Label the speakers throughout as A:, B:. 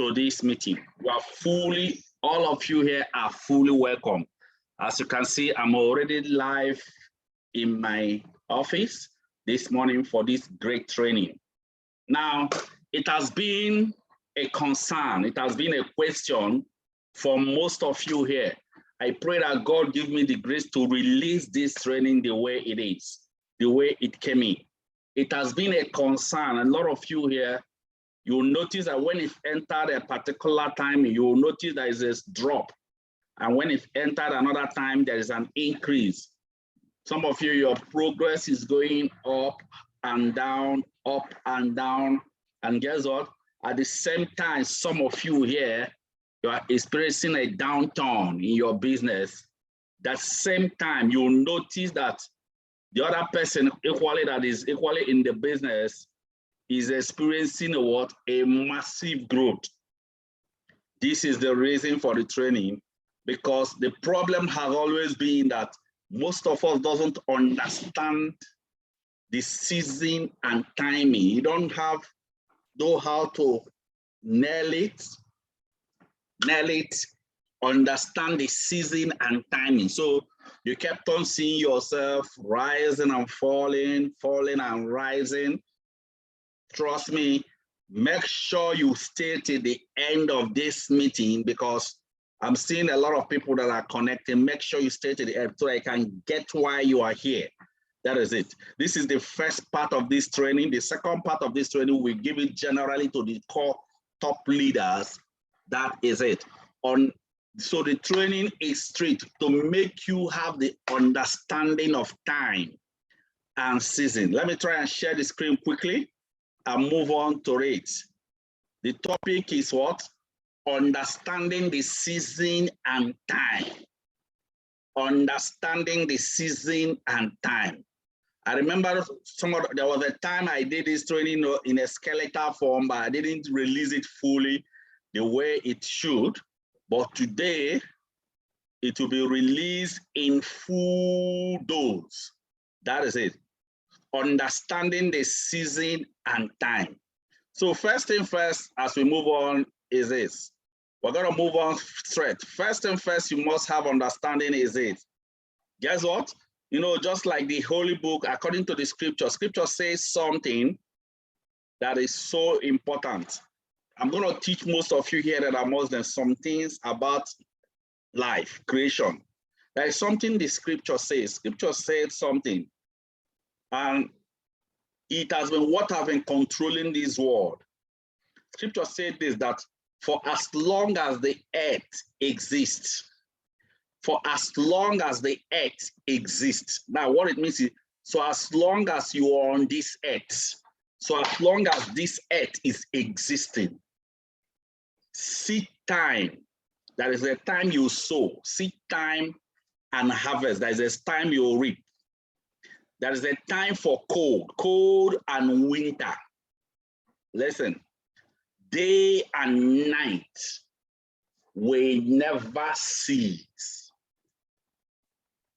A: to this meeting. You are fully, all of you here are fully welcome. As you can see, I'm already live in my office this morning for this great training. Now, it has been a concern, it has been a question for most of you here. I pray that God give me the grace to release this training the way it is, the way it came in. It has been a concern. A lot of you here, you'll notice that when it entered a particular time, you'll notice there is a drop. And when it entered another time, there is an increase. Some of you, your progress is going up and down, up and down. And guess what? At the same time, some of you here, you are experiencing a downturn in your business. That same time, you'll notice that the other person equally that is equally in the business is experiencing what? A massive growth. This is the reason for the training, because the problem has always been that most of us doesn't understand the season and timing. You don't know how to nail it, understand the season and timing. So you kept on seeing yourself rising and falling, falling and rising. Trust me, make sure you stay till the end of this meeting, because I'm seeing a lot of people that are connecting. Make sure you stay to the end so I can get why you are here. That is it. This is the first part of this training. The second part of this training, we give it generally to the core top leaders. That is it. So the training is straight to make you have the understanding of time and season. Let me try and share the screen quickly and move on to it. The topic is what? Understanding the season and time. Understanding the season and time. I remember there was a time I did this training in a skeletal form, but I didn't release it fully the way it should. But today, it will be released in full dose. That is it. Understanding the season and time. So first thing first, as we move on, is this. We're going to move on straight. First thing first, you must have understanding is it. Guess what? You know, just like the Holy Book, according to the scripture says something that is so important. I'm going to teach most of you here that are Muslims some things about life, creation. There is something the scripture says. Scripture says something. And it has been what has been controlling this world. Scripture said this, that for as long as the earth exists, for as long as the earth exists. Now, what it means is, so as long as you are on this earth, so as long as this earth is existing, seed time, that is the time you sow, seed time and harvest, that is the time you reap. There is a time for cold and winter. Listen, day and night will never cease.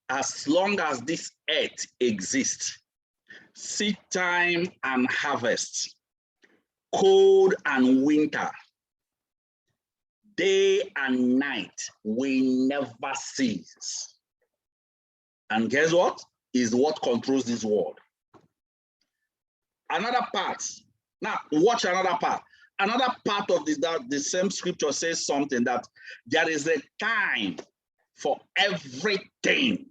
A: As long as this earth exists, seed time and harvest, cold and winter, day and night will never cease. And guess what? Is what controls this world. Another part. Now, watch another part. Another part of this, that the same scripture says something, that there is a time for everything.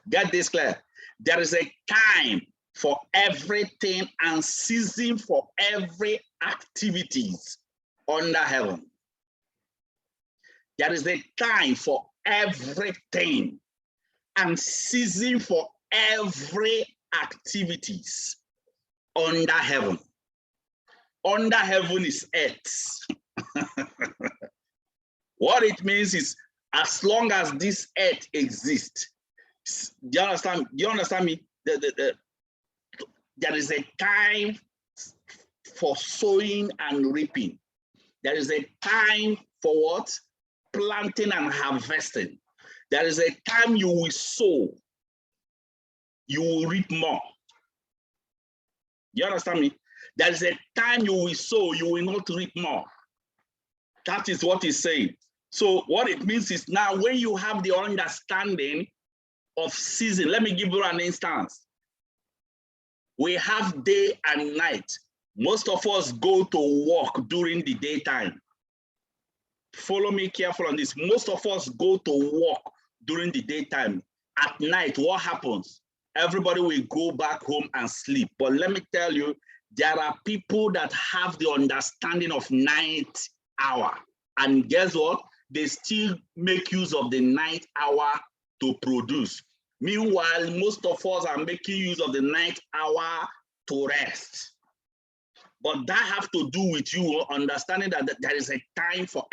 A: Get this clear. There is a time for everything and season for every activities under heaven. There is a time for everything and season for every activities under heaven. Under heaven is earth. What it means is, as long as this earth exists, do you understand? Do you understand me? There is a time for sowing and reaping. There is a time for what? Planting and harvesting. There is a time you will sow, you will reap more. You understand me? There is a time you will sow, you will not reap more. That is what he's saying. So what it means is now when you have the understanding of season, let me give you an instance. We have day and night. Most of us go to work during the daytime. Follow me careful on this. Most of us go to work during the daytime. At night, what happens? Everybody will go back home and sleep. But let me tell you, there are people that have the understanding of night hour. And guess what? They still make use of the night hour to produce. Meanwhile, most of us are making use of the night hour to rest. But that has to do with you understanding that there is a time for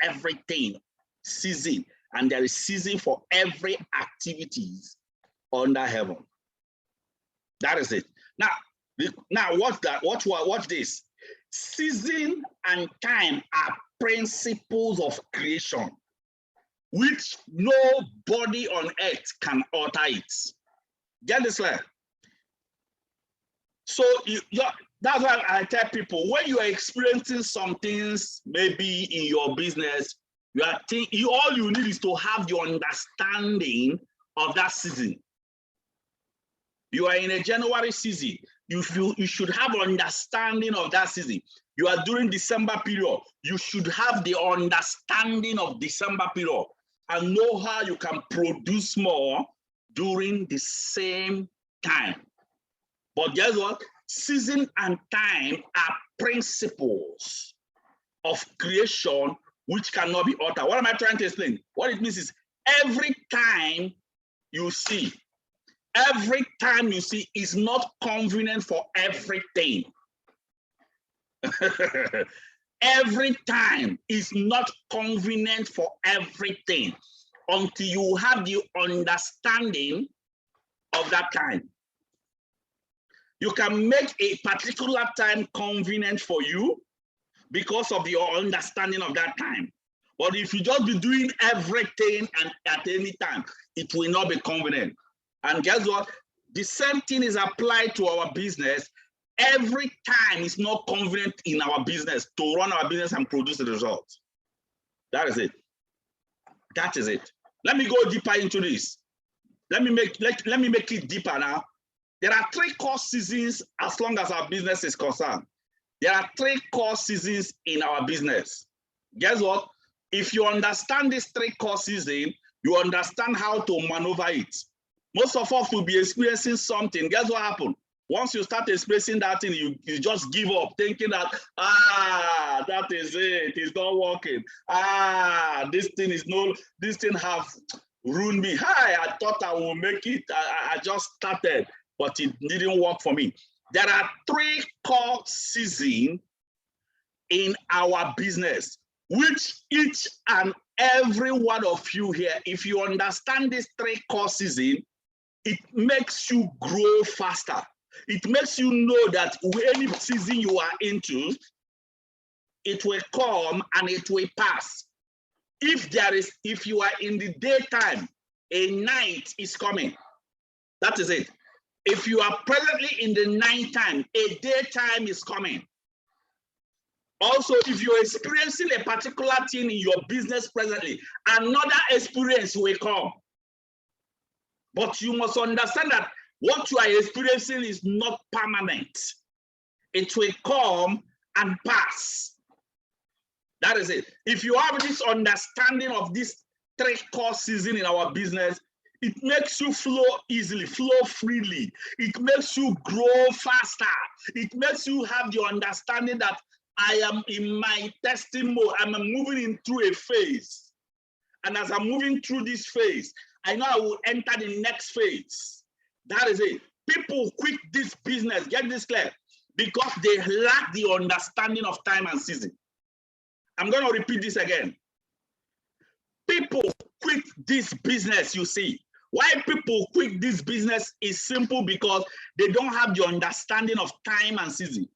A: everything, season, and there is season for every activities under heaven. That is it. Now watch that. Watch this. Season and time are principles of creation, which nobody on earth can alter it. Get this clear? So that's why I tell people, when you are experiencing some things, maybe in your business, all you need is to have the understanding of that season. You are in a January season. You should have understanding of that season. You are during December period. You should have the understanding of December period and know how you can produce more during the same time. But guess what? Season and time are principles of creation which cannot be altered. What am I trying to explain? What it means is every time you see is not convenient for everything. Every time is not convenient for everything until you have the understanding of that time. You can make a particular time convenient for you because of your understanding of that time. But if you just be doing everything and at any time, it will not be convenient. And guess what? The same thing is applied to our business. Every time is not convenient in our business to run our business and produce the results. That is it. That is it. Let me go deeper into this. Let me make it deeper now. There are 3 core seasons as long as our business is concerned. There are 3 core seasons in our business. Guess what? If you understand these 3 core seasons, you understand how to maneuver it. Most of us will be experiencing something. Guess what happened? Once you start experiencing that thing, you just give up, thinking that, that is it, it's not working. This thing have ruined me. Hi, I thought I will make it. I just started, but it didn't work for me. There are 3 core seasons in our business, which each and every one of you here, if you understand these 3 core seasons, it makes you grow faster. It makes you know that any season you are into, it will come and it will pass. If you are in the daytime, a night is coming. That is it. If you are presently in the nighttime, a daytime is coming. Also, if you're experiencing a particular thing in your business presently, another experience will come. But you must understand that what you are experiencing is not permanent. It will come and pass. That is it. If you have this understanding of this 3 core seasons in our business, it makes you flow easily, flow freely. It makes you grow faster. It makes you have the understanding that I am in my testing mode. I'm moving into a phase. And as I'm moving through this phase, I know I will enter the next phase. That is it. People quit this business, get this clear, because they lack the understanding of time and season. I'm going to repeat this again. People quit this business, you see. Why people quit this business is simple, because they don't have the understanding of time and season.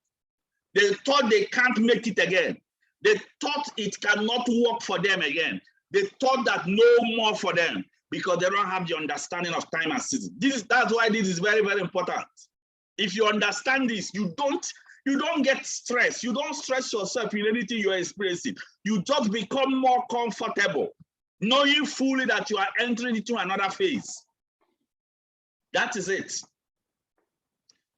A: They thought they can't make it again. They thought it cannot work for them again. They thought that no more for them, because they don't have the understanding of time and season. That's why this is very, very important. If you understand this, you don't You don't get stressed. You don't stress yourself in anything you're experiencing. You just become more comfortable, knowing fully that you are entering into another phase. That is it.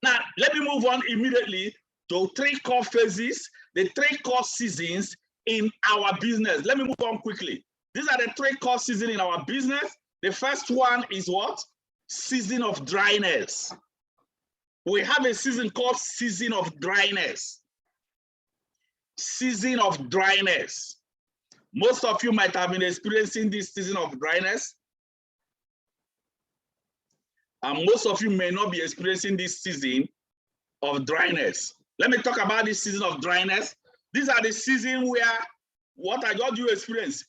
A: Now, let me move on immediately to 3 core phases, the 3 core seasons in our business. Let me move on quickly. These are the 3 core seasons in our business. The first one is what? Season of dryness. We have a season called season of dryness. Season of dryness. Most of you might have been experiencing this season of dryness. And most of you may not be experiencing this season of dryness. Let me talk about this season of dryness. These are the seasons where what I got you experience.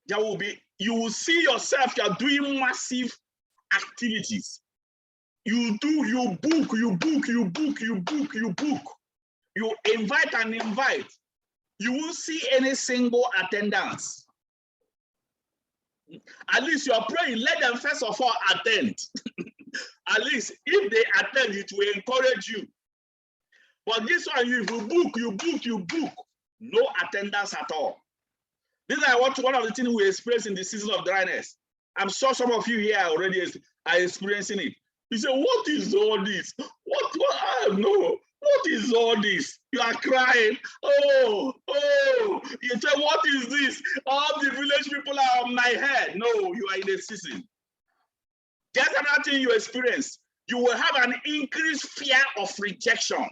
A: There will be, you will see yourself, you're doing massive activities. You do, you book, you book, you book, you book, you book. You invite and invite. You won't see any single attendance. At least you're praying, let them first of all attend. At least if they attend, it will encourage you. But this one, if you book, you book, you book, no attendance at all. This is one of the things we experience in the season of dryness. I'm sure some of you here already are experiencing it. You say, what is all this? What I know. What is all this? You are crying. Oh. You say, what is this? All the village people are on my head. No, you are in a season. There's another thing you experience. You will have an increased fear of rejection.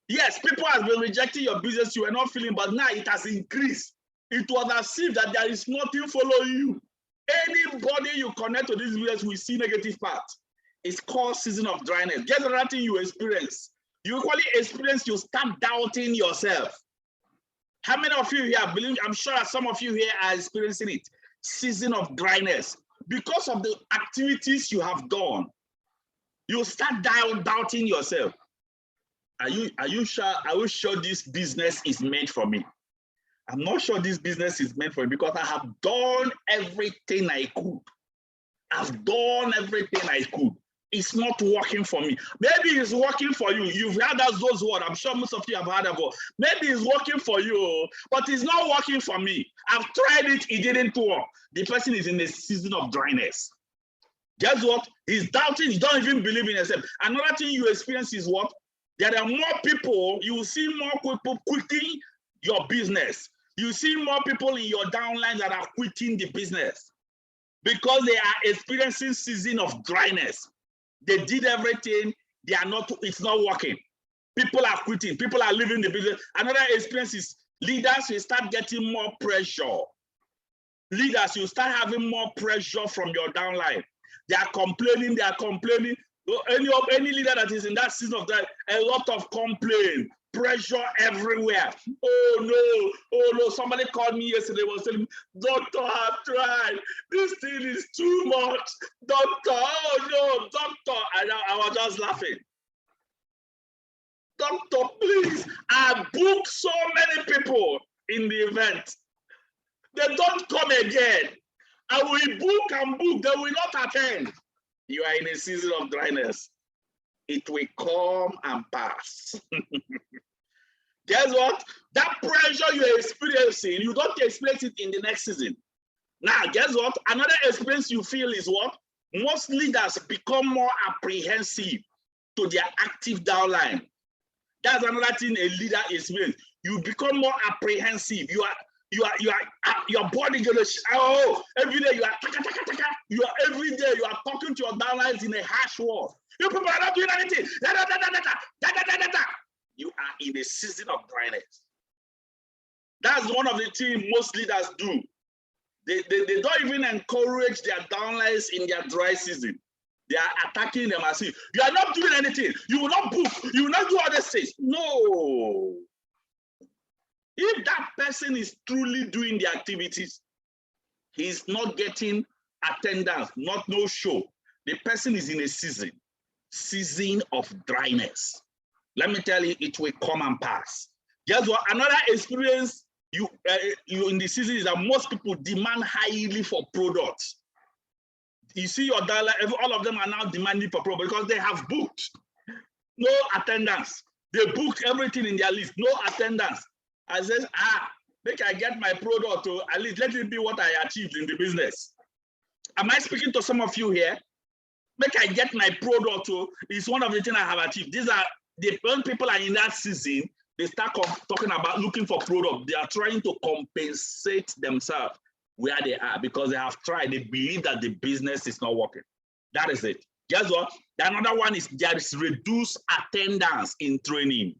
A: Yes, people have been rejecting your business you were not feeling, but now it has increased. It was as if that there is nothing following you. Anybody you connect to this business will see negative part. It's called season of dryness. Get another thing you experience. You equally experience, you start doubting yourself. How many of you here believe? I'm sure that some of you here are experiencing it. Season of dryness. Because of the activities you have done, you start doubting yourself. Are you sure this business is meant for me? I'm not sure this business is meant for me because I have done everything I could. I've done everything I could. It's not working for me. Maybe it's working for you. You've heard those words. I'm sure most of you have heard of it. Maybe it's working for you, but it's not working for me. I've tried it. It didn't work. The person is in a season of dryness. Guess what? He's doubting. He don't even believe in himself. Another thing you experience is what? There are more people. You will see more people quitting your business. You see more people in your downline that are quitting the business because they are experiencing season of dryness. They did everything. They are not. It's not working. People are quitting. People are leaving the business. Another experience is leaders will start getting more pressure. Leaders, you start having more pressure from your downline. They are complaining. They are complaining. Any leader that is in that season of that, a lot of complaint, pressure everywhere. Oh no, somebody called me yesterday, was telling me, doctor, I've tried. This thing is too much. Doctor, oh no, doctor. I was just laughing. Doctor, please, I booked so many people in the event. They don't come again. I will book and book, they will not attend. You are in a season of dryness. It will come and pass. Guess what? That pressure you're experiencing, you don't experience it in the next season. Now, guess what? Another experience you feel is what? Most leaders become more apprehensive to their active downline. That's another thing a leader experiences. You become more apprehensive. Your body gonna every day you are every day you are talking to your downlines in a harsh word. You people are not doing anything. You are in a season of dryness. That's one of the things most leaders do. They don't even encourage their downlines in their dry season. They are attacking them as if you are not doing anything. You will not book. You will not do other things. No. If that person is truly doing the activities, he's not getting attendance, not no show. The person is in a season of dryness. Let me tell you, it will come and pass. Guess what? Another experience you in the season is that most people demand highly for products. You see your dollar, all of them are now demanding for products because they have booked. No attendance. They booked everything in their list, no attendance. I said, make I get my product to at least let it be what I achieved in the business. Am I speaking to some of you here? Make I get my product to is one of the things I have achieved. These are when people are in that season, they start talking about looking for product. They are trying to compensate themselves where they are because they have tried. They believe that the business is not working. That is it. Guess what? Another one is there is reduced attendance in training.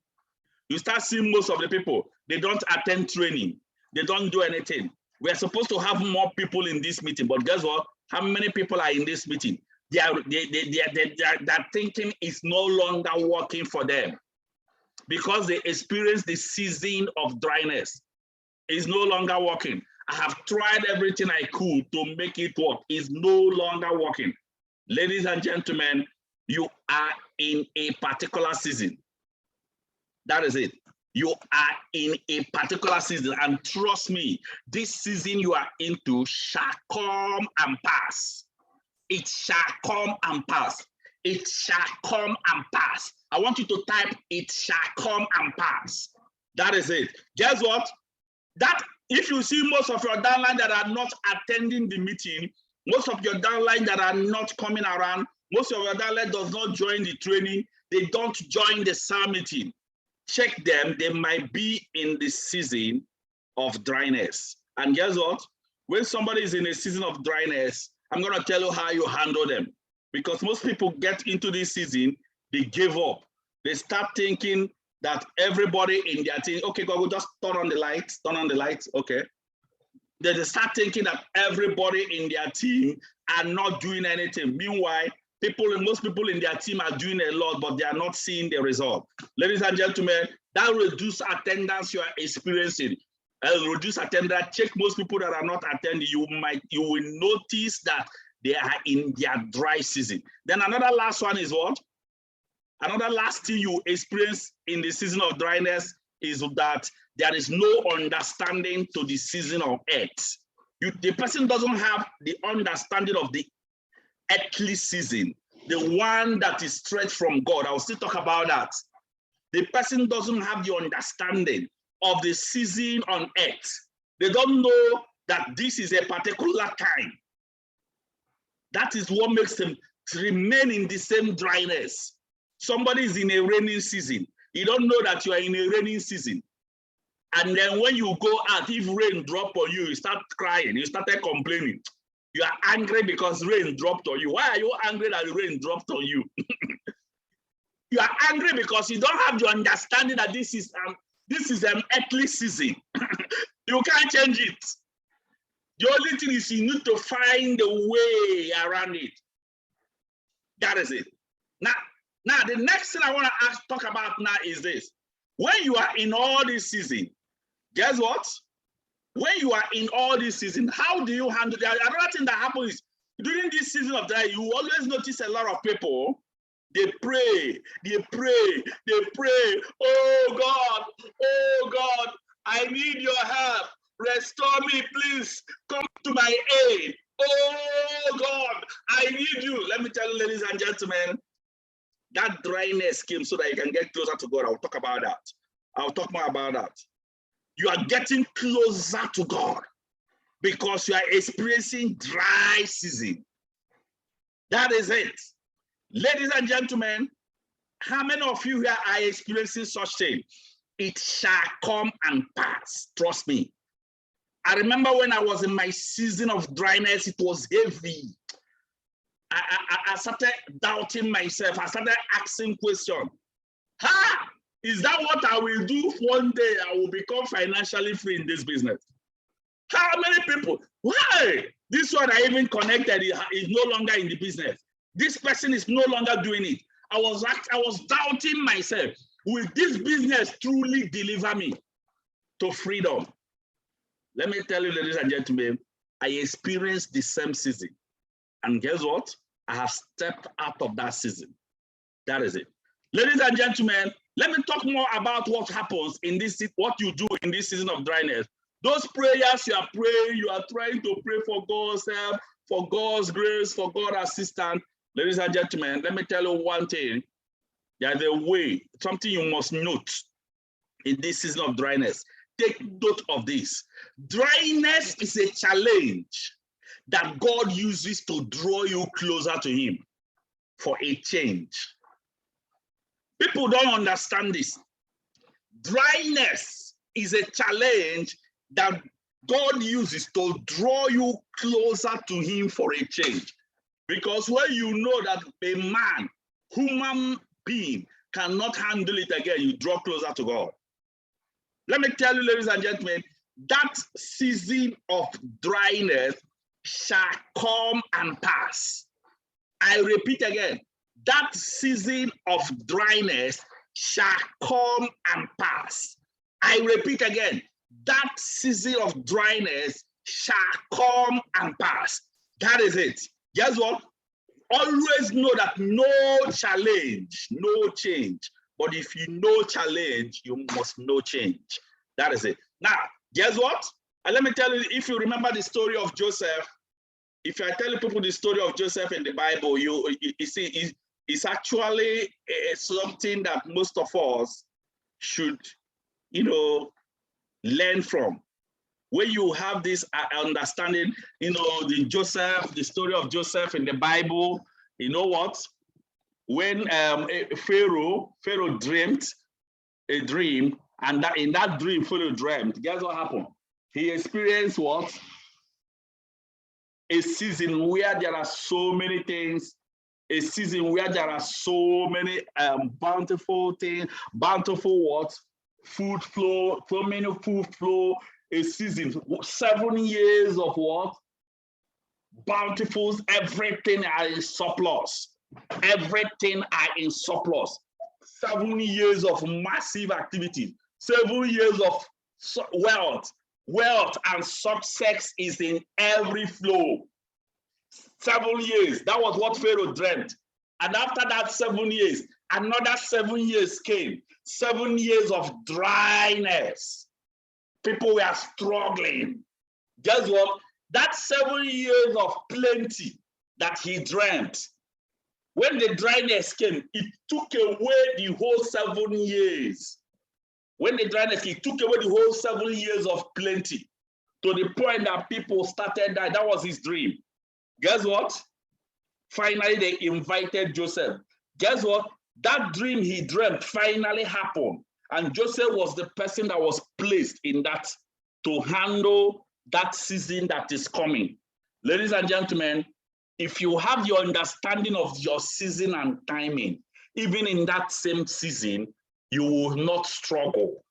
A: You start seeing most of the people, they don't attend training. They don't do anything. We are supposed to have more people in this meeting, but guess what? How many people are in this meeting? Their thinking is no longer working for them because they experience the season of dryness. It's no longer working. I have tried everything I could to make it work. It's no longer working. Ladies and gentlemen, you are in a particular season. That is it. You are in a particular season, and trust me, this season you are into shall come and pass. It shall come and pass. It shall come and pass. I want you to type, it shall come and pass. That is it. Guess what? That if you see most of your downline that are not attending the meeting, most of your downline that are not coming around, most of your downline does not join the training, they don't join the SAR meeting. Check them, they might be in the season of dryness. And guess what? When somebody is in a season of dryness, I'm going to tell you how you handle them. Because most people get into this season, they give up. They start thinking that everybody in their team, okay, God, we'll just turn on the lights, okay. They start thinking that everybody in their team are not doing anything. Meanwhile, most people in their team are doing a lot, but they are not seeing the result. Ladies and gentlemen, that reduced attendance you are experiencing. Reduced attendance, check most people that are not attending. You will notice that they are in their dry season. Then another last one is what? Another last thing you experience in the season of dryness is that there is no understanding to the season of earth. The person doesn't have the understanding of the earthly season, the one that is straight from God. I will still talk about that. The person doesn't have the understanding of the season on earth. They don't know that this is a particular time. That is what makes them remain in the same dryness. Somebody is in a rainy season. You don't know that you are in a rainy season. And then when you go out, if rain drop on you, you start crying, you started complaining. You are angry because rain dropped on you. Why are you angry that the rain dropped on you? You are angry because you don't have the understanding that this is an earthly season. You can't change it. The only thing is you need to find a way around it. That is it. Now the next thing I want to talk about now is this. When you are in all this season, guess what? When you are in all this season, how do you handle that? Another thing that happens is during this season of dry, you always notice a lot of people, they pray. Oh God, I need your help. Restore me, please. Come to my aid. Oh God, I need you. Let me tell you, ladies and gentlemen, that dryness came so that you can get closer to God. I'll talk about that. I'll talk more about that. You are getting closer to God because you are experiencing dry season. That is it. Ladies and gentlemen, how many of you here are experiencing such thing? It shall come and pass. Trust me. I remember when I was in my season of dryness, it was heavy. I started doubting myself. I started asking questions. Is that what I will do one day? I will become financially free in this business. How many people? Why? This one I even connected is no longer in the business. This person is no longer doing it. I was doubting myself. Will this business truly deliver me to freedom? Let me tell you, ladies and gentlemen, I experienced the same season. And guess what? I have stepped out of that season. That is it. Ladies and gentlemen, let me talk more about what happens in this, what you do in this season of dryness. Those prayers you are praying, you are trying to pray for God's help, for God's grace, for God's assistance. Ladies and gentlemen, let me tell you one thing. There's a way, something you must note in this season of dryness. Take note of this. Dryness is a challenge that God uses to draw you closer to him for a change. People don't understand this. Dryness is a challenge that God uses to draw you closer to him for a change. Because when you know that a man, human being, cannot handle it again, you draw closer to God. Let me tell you, ladies and gentlemen, that season of dryness shall come and pass. I repeat again, that season of dryness shall come and pass. I repeat again, that season of dryness shall come and pass. That is it. Guess what? Always know that no challenge, no change. But if you know challenge, you must know change. That is it. Now, guess what? And let me tell you, if you remember the story of Joseph, if I tell people the story of Joseph in the Bible, you see, it's actually something that most of us should, learn from. When you have this understanding, the story of Joseph in the Bible, you know what? When Pharaoh dreamed a dream, and in that dream Pharaoh dreamed, guess what happened? He experienced what? A season where there are so many things, a season where there are so many bountiful things, bountiful what? Food flow, so many food flow, a season, 7 years of what? Bountiful, everything are in surplus. Everything are in surplus. 7 years of massive activity, 7 years of wealth and success is in every flow. 7 years, that was what Pharaoh dreamt. And after that 7 years, another 7 years came. 7 years of dryness. People were struggling. Guess what? That 7 years of plenty that he dreamt, when the dryness came, it took away the whole 7 years. When the dryness came, it took away the whole 7 years of plenty, to the point that people started dying. That was his dream. Guess what? Finally, they invited Joseph. Guess what? That dream he dreamt finally happened. And Joseph was the person that was placed in that to handle that season that is coming. Ladies and gentlemen, if you have your understanding of your season and timing, even in that same season, you will not struggle.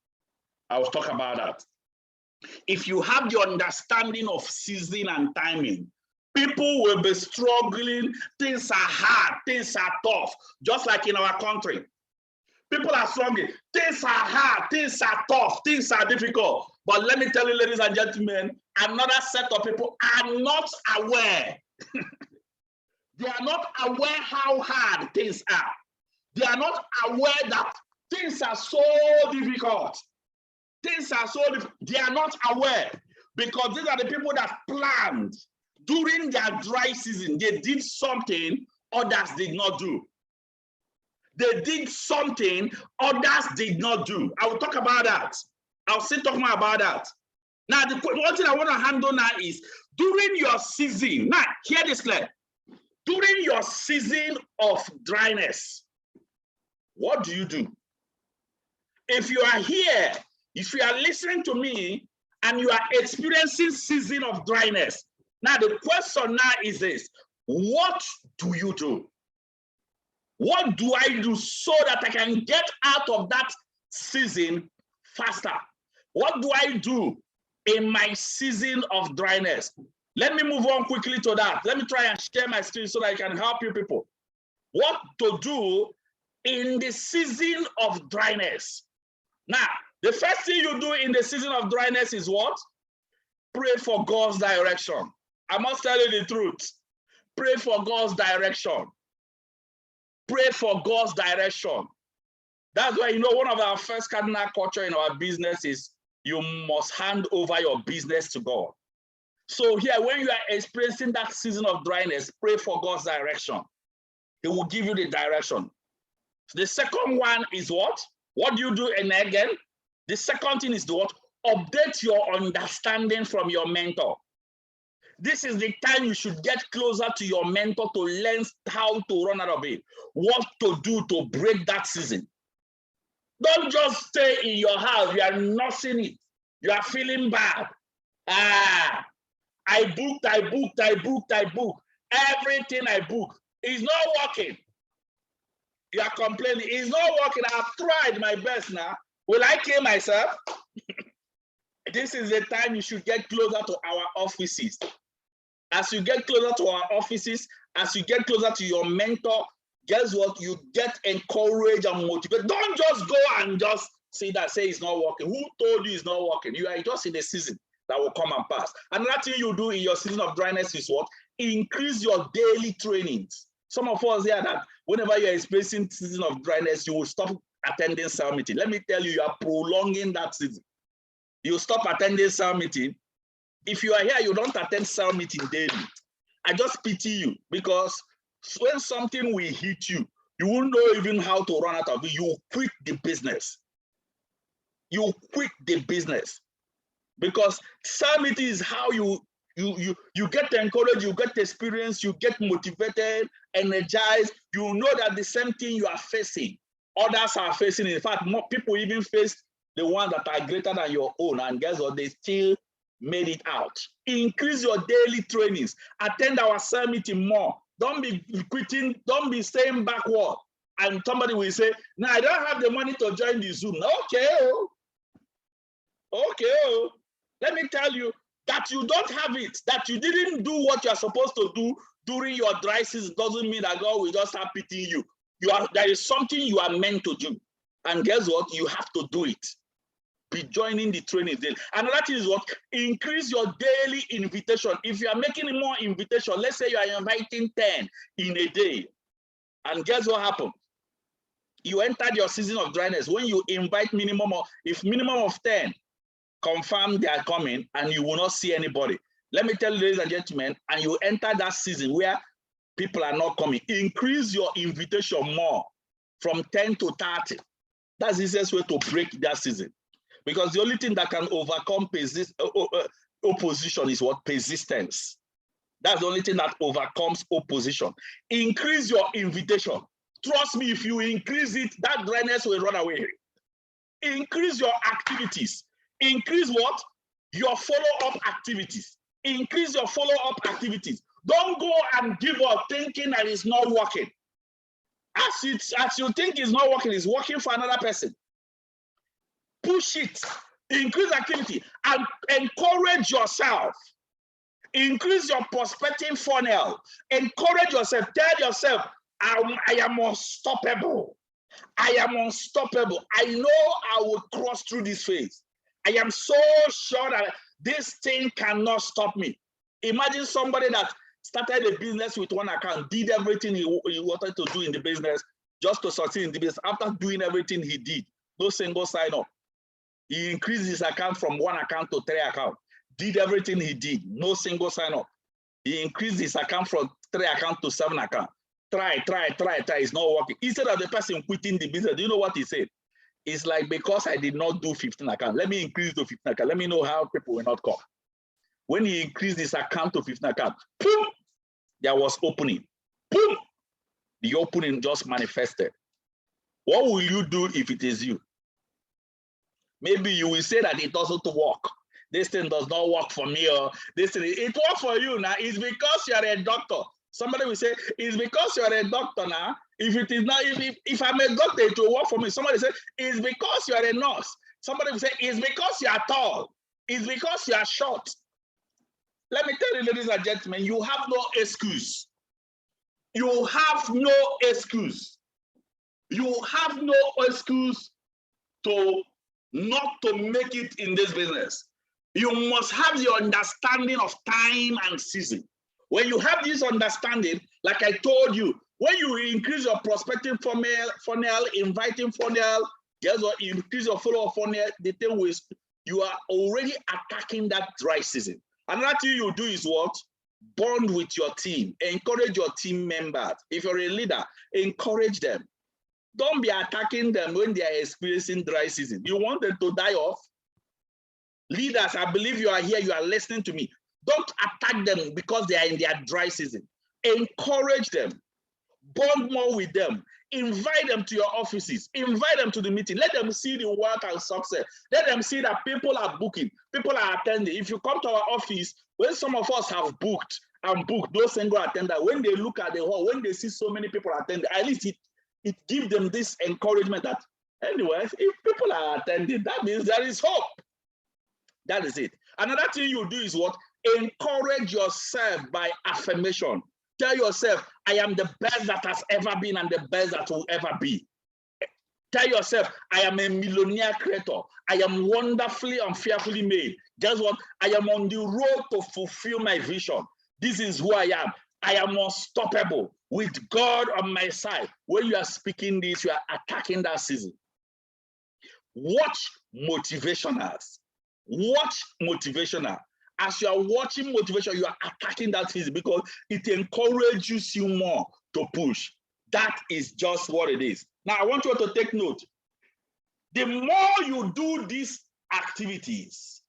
A: I will talk about that. If you have your understanding of season and timing, people will be struggling. Things are hard, things are tough, just like in our country. People are struggling. Things are hard, things are tough, things are difficult. But let me tell you, ladies and gentlemen, another set of people are not aware. They are not aware how hard things are. They are not aware that things are so difficult. Things are so difficult. They are not aware, because these are the people that planned during their dry season. They did something others did not do. They did something others did not do. I will talk about that. I'll still talk more about that. Now, the one thing I want to handle now is during your season. Now, hear this clear. During your season of dryness, what do you do? If you are here, if you are listening to me and you are experiencing season of dryness, now the question now is this: what do you do? What do I do so that I can get out of that season faster? What do I do in my season of dryness? Let me move on quickly to that. Let me try and share my screen so that I can help you people. What to do in the season of dryness. Now, the first thing you do in the season of dryness is what? Pray for God's direction. I must tell you the truth. Pray for God's direction. Pray for God's direction. That's why, one of our first cardinal culture in our business is you must hand over your business to God. So here, when you are experiencing that season of dryness, pray for God's direction. He will give you the direction. The second one is what? What do you do? And again, the second thing is the what? Update your understanding from your mentor. This is the time you should get closer to your mentor to learn how to run out of it, what to do to break that season. Don't just stay in your house. You are nursing it. You are feeling bad. I booked. Everything I booked is not working. You are complaining. It's not working. I've tried my best now. Will I kill myself? This is the time you should get closer to our offices. As you get closer to our offices, as you get closer to your mentor, guess what? You get encouraged and motivated. Don't just go and just say it's not working. Who told you it's not working? You are just in a season that will come and pass. Another thing you do in your season of dryness is what? Increase your daily trainings. Some of us here that whenever you're experiencing season of dryness, you will stop attending cell meeting. Let me tell you, you are prolonging that season. You stop attending cell meeting. If you are here, you don't attend cell meeting daily. I just pity you, because when something will hit you, you won't know even how to run out of it. You quit the business. You quit the business, because cell meeting is how you get encouraged, you get experience, you get motivated, energized. You know that the same thing you are facing, others are facing. In fact, more people even face the ones that are greater than your own, and guess what? They still made it out. Increase your daily trainings. Attend our cell meeting more. Don't be quitting. Don't be staying backward. And somebody will say, "No, I don't have the money to join the Zoom." Okay. Let me tell you that you don't have it, that you didn't do what you are supposed to do during your dry season doesn't mean that God will just start pitying you. There is something you are meant to do. And guess what? You have to do it. Be joining the training daily. Another thing is what? Increase your daily invitation. If you are making more invitation, let's say you are inviting 10 in a day, and guess what happened? You entered your season of dryness. When you invite minimum of 10, confirm they are coming, and you will not see anybody. Let me tell you, ladies and gentlemen, and you enter that season where people are not coming, increase your invitation more from 10 to 30. That's the easiest way to break that season. Because the only thing that can overcome opposition is what? Persistence. That's the only thing that overcomes opposition. Increase your invitation. Trust me, if you increase it, that dryness will run away. Increase your activities. Increase what? Your follow-up activities. Increase your follow-up activities. Don't go and give up thinking that it's not working. As you think it's not working, it's working for another person. Push it. Increase activity and encourage yourself. Increase your prospecting funnel. Encourage yourself. Tell yourself, I am unstoppable. I am unstoppable. I know I will cross through this phase. I am so sure that this thing cannot stop me. Imagine somebody that started a business with one account, did everything he wanted to do in the business just to succeed in the business. After doing everything he did, no single sign up. He increased his account from 1 account to 3 accounts. Did everything he did, no single sign up. He increased his account from 3 accounts to 7 accounts. Try, it's not working. Instead of the person quitting the business, do you know what he said? It's like, because I did not do 15 accounts, let me increase to 15 accounts. Let me know how people will not come. When he increased his account to 15 accounts, boom, there was opening. Boom, the opening just manifested. What will you do if it is you? Maybe you will say that it doesn't work. This thing does not work for me, or this thing, it works for you now. It's because you are a doctor. Somebody will say, it's because you are a doctor now. If it is not, if I'm a doctor, it will work for me. Somebody say, it's because you are a nurse. Somebody will say, it's because you are tall. It's because you are short. Let me tell you, ladies and gentlemen, you have no excuse. You have no excuse. You have no excuse to not to make it in this business. You must have the understanding of time and season. When you have this understanding, like I told you, when you increase your prospecting funnel, inviting funnel, guess what? You increase your follow-up funnel, the thing is, you are already attacking that dry season. Another thing you do is what? Bond with your team. Encourage your team members. If you're a leader, encourage them. Don't be attacking them when they are experiencing dry season. You want them to die off? Leaders, I believe you are here, you are listening to me. Don't attack them because they are in their dry season. Encourage them. Bond more with them. Invite them to your offices. Invite them to the meeting. Let them see the work and success. Let them see that people are booking. People are attending. If you come to our office, when some of us have booked and booked, those single attenders, when they look at the hall, when they see so many people attending, at least it gives them this encouragement that, anyway, if people are attending, that means there is hope. That is it. Another thing you do is what? Encourage yourself by affirmation. Tell yourself, I am the best that has ever been and the best that will ever be. Tell yourself, I am a millionaire creator. I am wonderfully and fearfully made. Guess what? I am on the road to fulfill my vision. This is who I am. I am unstoppable with God on my side. When you are speaking this, you are attacking that season. Watch motivationals. Watch motivational. As you are watching motivation, you are attacking that season because it encourages you more to push. That is just what it is. Now, I want you to take note. The more you do these activities,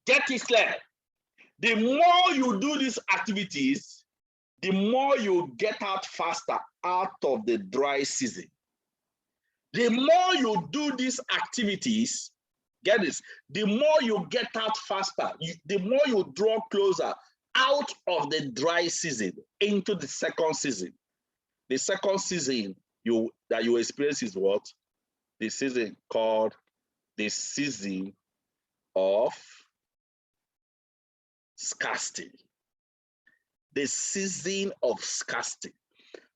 A: get it clear. The more you do these activities, the more you get out faster out of the dry season. The more you do these activities, get this, the more you get out faster, the more you draw closer out of the dry season into the second season. The second season that you experience is what? The season called the season of scarcity. The season of scarcity.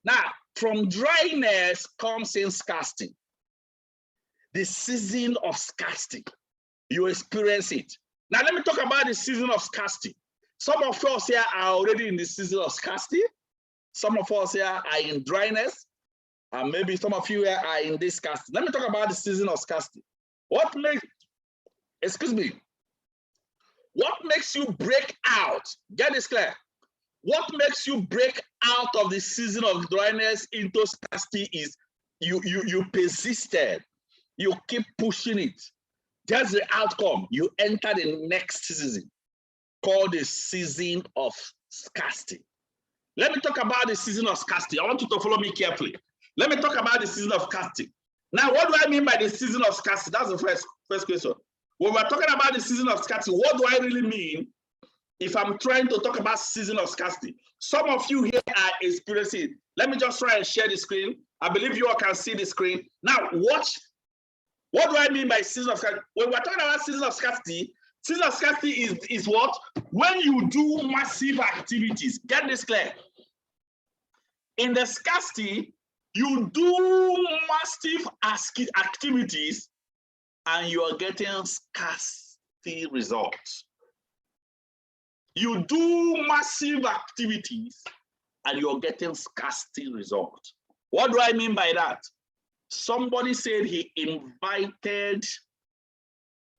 A: Now, from dryness comes in scarcity. The season of scarcity. You experience it. Now, let me talk about the season of scarcity. Some of us here are already in the season of scarcity. Some of us here are in dryness. And maybe some of you here are in this scarcity. Let me talk about the season of scarcity. What makes you break out? Get this clear. What makes you break out of the season of dryness into scarcity is you persisted. You keep pushing it. That's the outcome. You enter the next season called the season of scarcity. Let me talk about the season of scarcity. I want you to follow me carefully. Let me talk about the season of scarcity. Now, what do I mean by the season of scarcity? That's the first question. When we're talking about the season of scarcity, what do I really mean if I'm trying to talk about season of scarcity? Some of you here are experiencing it. Let me just try and share the screen. I believe you all can see the screen. Now, watch. What do I mean by season of scarcity? When we're talking about season of scarcity is what? When you do massive activities. Get this clear. In the scarcity, you do massive activities and you are getting scarcity results. You do massive activities and you're getting scarcity results. What do I mean by that? Somebody said he invited,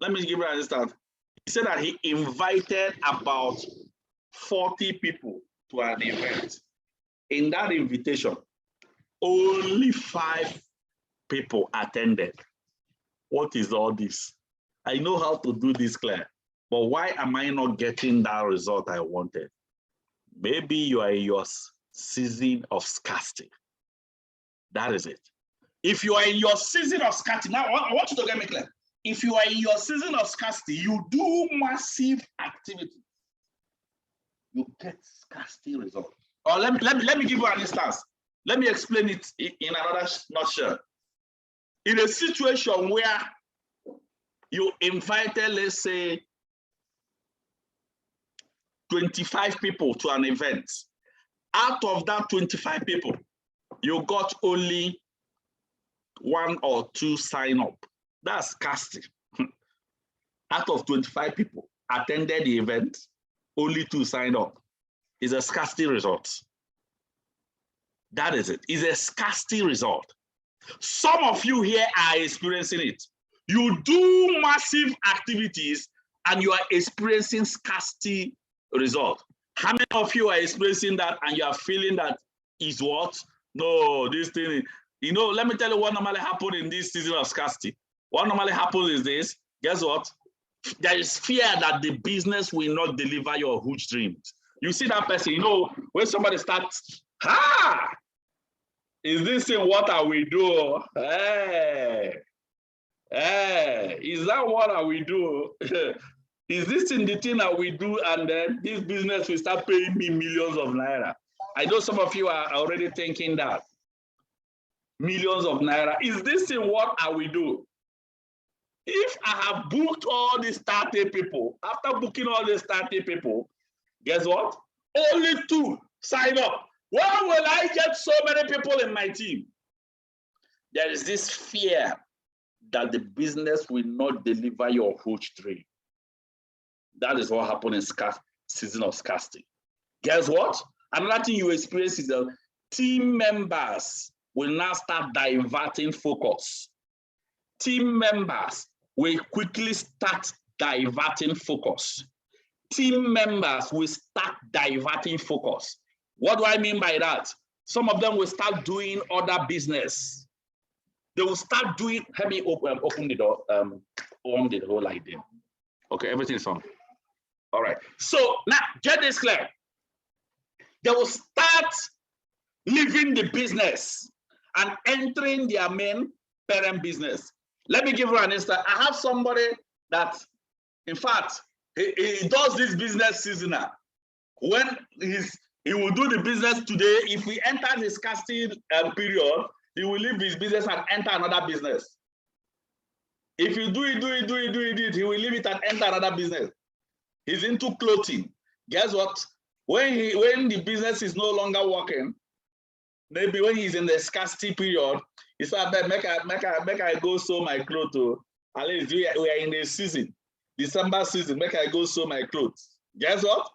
A: let me give you an instance. He said that he invited about 40 people to an event. In that invitation, only 5 people attended. What is all this? I know how to do this, Claire, but why am I not getting that result I wanted? Maybe you are in your season of scarcity. That is it. If you are in your season of scarcity, now I want you to get me clear. If you are in your season of scarcity, you do massive activity, you get scarcity results. Or let me give you an instance. Let me explain it in another nutshell. In a situation where you invited, let's say, 25 people to an event, out of that 25 people, you got only 1 or 2 sign up. That's scarcity. Out of 25 people attended the event, only 2 signed up. Is a scarcity result. That is it. It's a scarcity result. Some of you here are experiencing it. You do massive activities and you are experiencing scarcity result. How many of you are experiencing that and you are feeling that is what? No, this thing, You know, let me tell you what normally happens in this season of scarcity. What normally happens is this. Guess what? There is fear that the business will not deliver your huge dreams. You see that person, you know, when somebody starts, is this in what I will do? Is that what I will do? Is this in the thing that we do, and then this business will start paying me millions of naira? I know some of you are already thinking that. Millions of naira. Is this in what I will do? If I have booked all these 30 people, after booking all these 30 people, guess what? Only 2 sign up. Where will I get so many people in my team? There is this fear that the business will not deliver your huge dream. That is what happened in season of scarcity. Guess what? Another thing you experience is that team members will now start diverting focus. Team members will quickly start diverting focus. Team members will start diverting focus. What do I mean by that? Some of them will start doing other business. They will start doing, let me open the door, on the whole light there. Okay, everything's on. All right, so now get this clear. They will start leaving the business and entering their main parent business. Let me give you an instance. I have somebody that, in fact, he does this business seasonal. When he will do the business today, if we enter the scarcity period, he will leave his business and enter another business. If you do it, he will leave it and enter another business. He's into clothing. Guess what? When the business is no longer working, maybe when he's in the scarcity period, he said, make I go sew my clothes. At least we are in the season, December season, make I go sew my clothes. Guess what?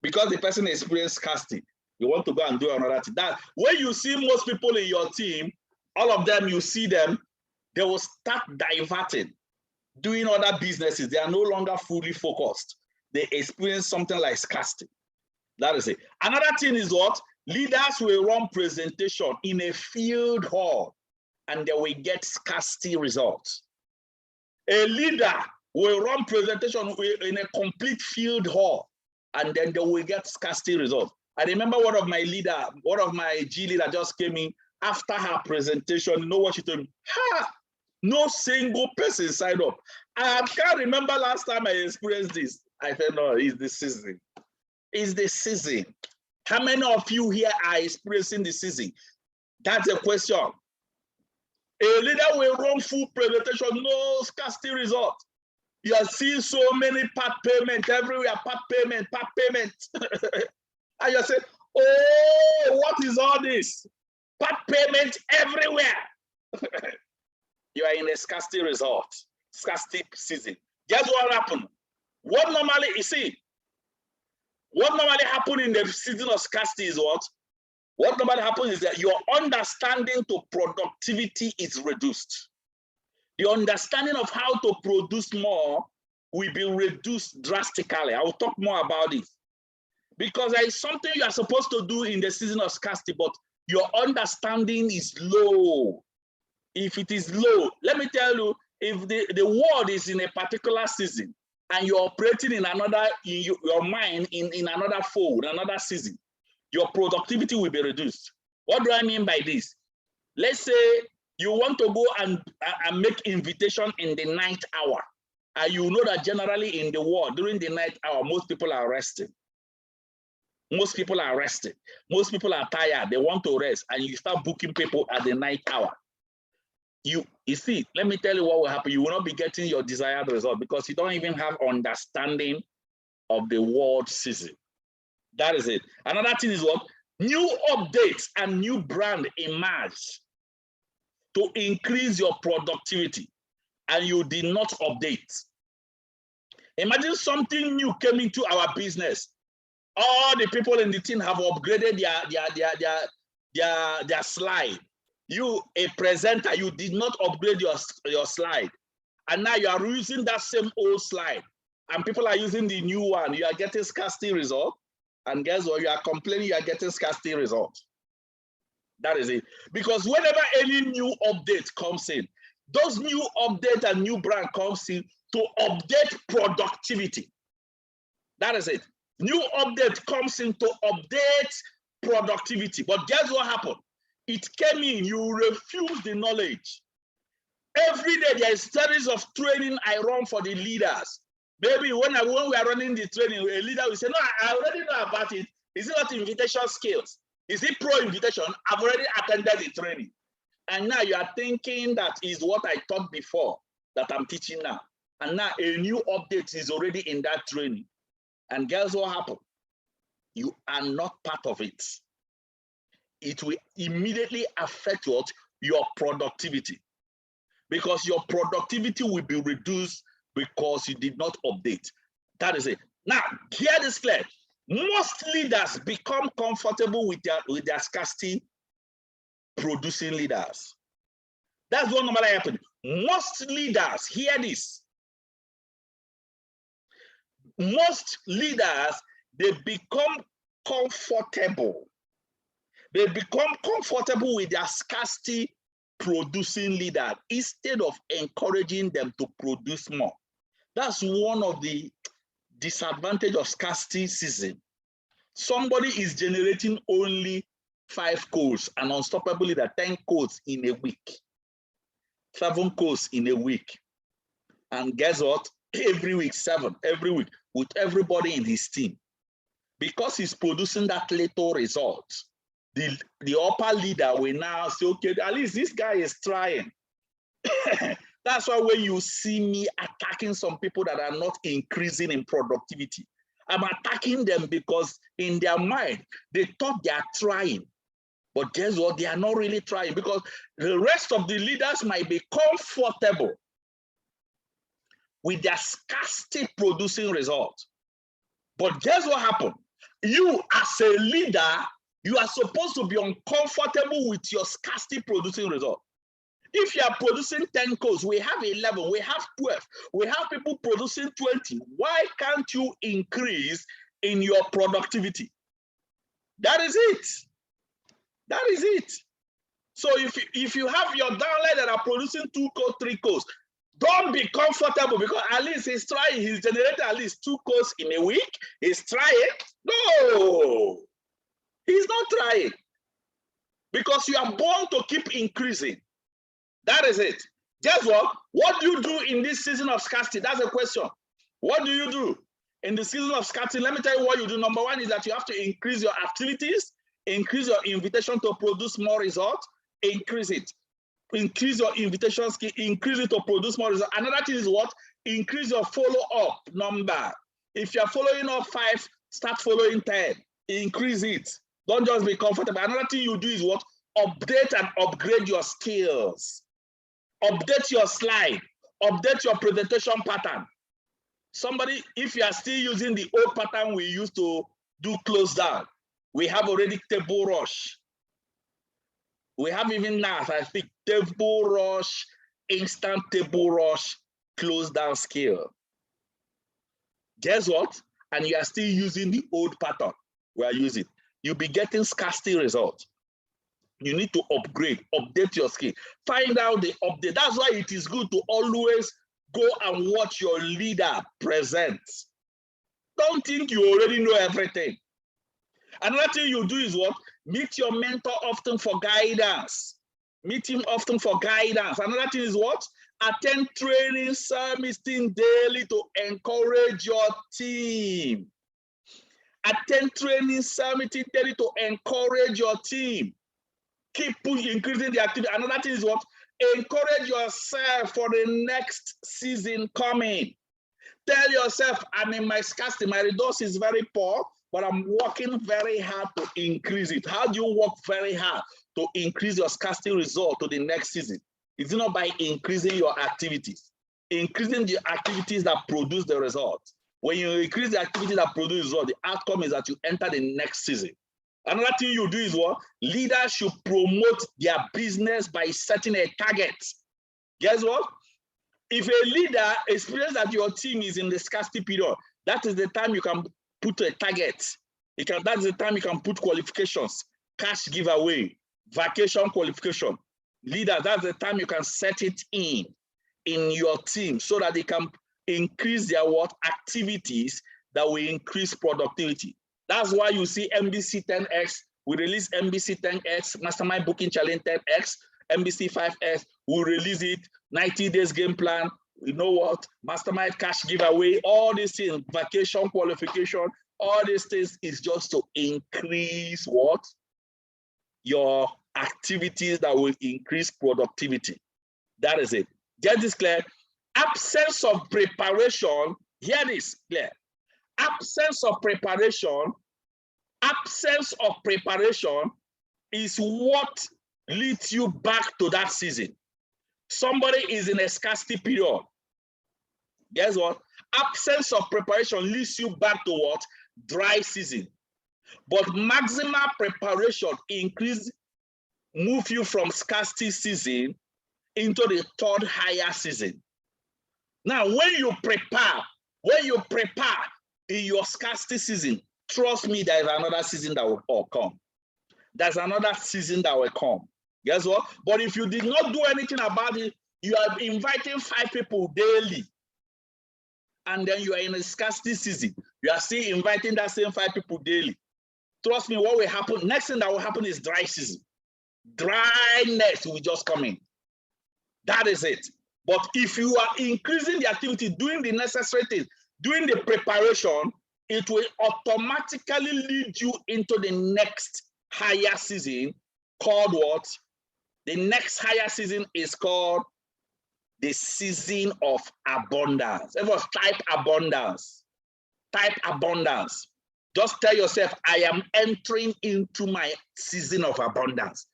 A: Because the person experienced scarcity, you want to go and do another thing. That when you see most people in your team, all of them, you see them, they will start diverting, doing other businesses. They are no longer fully focused. They experience something like scarcity. That is it. Another thing is what? Leaders will run presentation in a field hall and they will get scarcity results. A leader will run presentation in a complete field hall and then they will get scarcity results. I remember one of my G leader just came in after her presentation. You know what she told me? No single person signed up. I can't remember last time I experienced this. I said, no, it's the season. It's the season. How many of you here are experiencing the season? That's a question. A leader will run full presentation, no scarcity result. You are seeing so many part payment everywhere, part payment. And you say, oh, what is all this? Part payment everywhere. You are in a scarcity result, scarcity season. Guess what happened? What normally happens in the season of scarcity is what? What normally happens is that your understanding to productivity is reduced. The understanding of how to produce more will be reduced drastically. I will talk more about it. Because there is something you are supposed to do in the season of scarcity, but your understanding is low. If it is low, let me tell you, if the world is in a particular season and you're operating in another, in your mind in another fold, another season, your productivity will be reduced. What do I mean by this? Let's say you want to go and make invitation in the night hour. And you know that generally in the world, during the night hour, most people are resting. Most people are rested. Most people are tired. They want to rest. And you start booking people at the night hour. You see, let me tell you what will happen. You will not be getting your desired result because you don't even have understanding of the world season. That is it. Another thing is what? New updates and new brand emerge to increase your productivity, and you did not update. Imagine something new came into our business. All the people in the team have upgraded their slide. You, a presenter, you did not upgrade your slide. And now you are using that same old slide. And people are using the new one. You are getting scarcity result. And guess what? You are complaining you are getting scarcity result. That is it. Because whenever any new update comes in, those new update and new brand comes in to update productivity. That is it. New update comes in to update productivity. But guess what happened? It came in, you refuse the knowledge. Every day there is series of training I run for the leaders. Maybe when we are running the training, a leader will say, no, I already know about it. Is it not invitation skills? Is it pro invitation? I've already attended the training. And now you are thinking that is what I taught before that I'm teaching now. And now a new update is already in that training. And guess what happened? You are not part of it. It will immediately affect what? Your productivity. Because your productivity will be reduced because you did not update. That is it. Now, hear this clear. Most leaders become comfortable with their scarcity producing leaders. That's what normally happens. Most leaders, hear this. Most leaders, they become comfortable. They become comfortable with their scarcity producing leader instead of encouraging them to produce more. That's one of the disadvantages of scarcity season. Somebody is generating only 5 codes, an unstoppable leader, 10 codes in a week, 7 codes in a week. And guess what? Every week, 7, every week, with everybody in his team. Because he's producing that little result, the upper leader will now say, okay, at least this guy is trying. That's why when you see me attacking some people that are not increasing in productivity, I'm attacking them because in their mind, they thought they are trying. But guess what? They are not really trying because the rest of the leaders might be comfortable with their scarcity producing results. But guess what happened? You as a leader, you are supposed to be uncomfortable with your scarcity producing result. If you are producing 10 codes, we have 11, we have 12, we have people producing 20. Why can't you increase in your productivity? That is it. That is it. So if you have your downline that are producing 2 codes, 3 codes, don't be comfortable because at least he's trying, he's generating at least 2 codes in a week. He's trying. No, he's not trying because you are born to keep increasing. That is it. Guess what? What do you do in this season of scarcity? That's a question. What do you do in the season of scarcity? Let me tell you what you do. Number one is that you have to increase your activities, increase your invitation to produce more results, increase it. Increase your invitation skill, increase it to produce more results. Another thing is what? Increase your follow-up number. If you're following up 5, start following 10. Increase it. Don't just be comfortable. Another thing you do is what? Update and upgrade your skills. Update your slide, update your presentation pattern. Somebody, if you are still using the old pattern we used to do close down, we have already table rush. We have even now, I think, table rush, instant table rush, close down skill. Guess what? And you are still using the old pattern we are using. You'll be getting scarcity results. You need to upgrade, update your skill. Find out the update. That's why it is good to always go and watch your leader present. Don't think you already know everything. Another thing you do is what? Meet your mentor often for guidance. Meet him often for guidance. Another thing is what? Attend training, meeting daily to encourage your team. Attend training, meeting daily to encourage your team. Keep increasing the activity. Another thing is what? Encourage yourself for the next season coming. Tell yourself, I'm in my scarcity, my resource is very poor, but I'm working very hard to increase it. How do you work very hard to increase your scarcity result to the next season? It's not by increasing your activities. Increasing the activities that produce the result. When you increase the activity that produce the result, the outcome is that you enter the next season. Another thing you do is what? Leaders should promote their business by setting a target. Guess what? If a leader experiences that your team is in the scarcity period, that is the time you can put a target. That's the time you can put qualifications, cash giveaway, vacation qualification. Leaders, that's the time you can set it in your team so that they can increase their what activities that will increase productivity. That's why you see MBC 10X, we release MBC 10X, Mastermind Booking Challenge 10X, MBC 5X, we release it, 90 days game plan, you know what, Mastermind cash giveaway, all these things, vacation qualification, all these things is just to increase what? Your activities that will increase productivity. That is it. Get this clear? Absence of preparation, hear this clear. Absence of preparation is what leads you back to that season. Somebody is in a scarcity period. Guess what? Absence of preparation leads you back to what? Dry season. But maximal preparation move you from scarcity season into the third higher season. Now, when you prepare in your scarcity season, trust me, there is another season that will come. There's another season that will come. Guess what? But if you did not do anything about it, you are inviting 5 people daily. And then you are in a scarcity season. You are still inviting that same 5 people daily. Trust me, what will happen? Next thing that will happen is dry season. Dryness will just come in. That is it. But if you are increasing the activity, doing the necessary things, doing the preparation, it will automatically lead you into the next higher season called what? The next higher season is called the season of abundance. Everyone type abundance. Type abundance. Just tell yourself, I am entering into my season of abundance.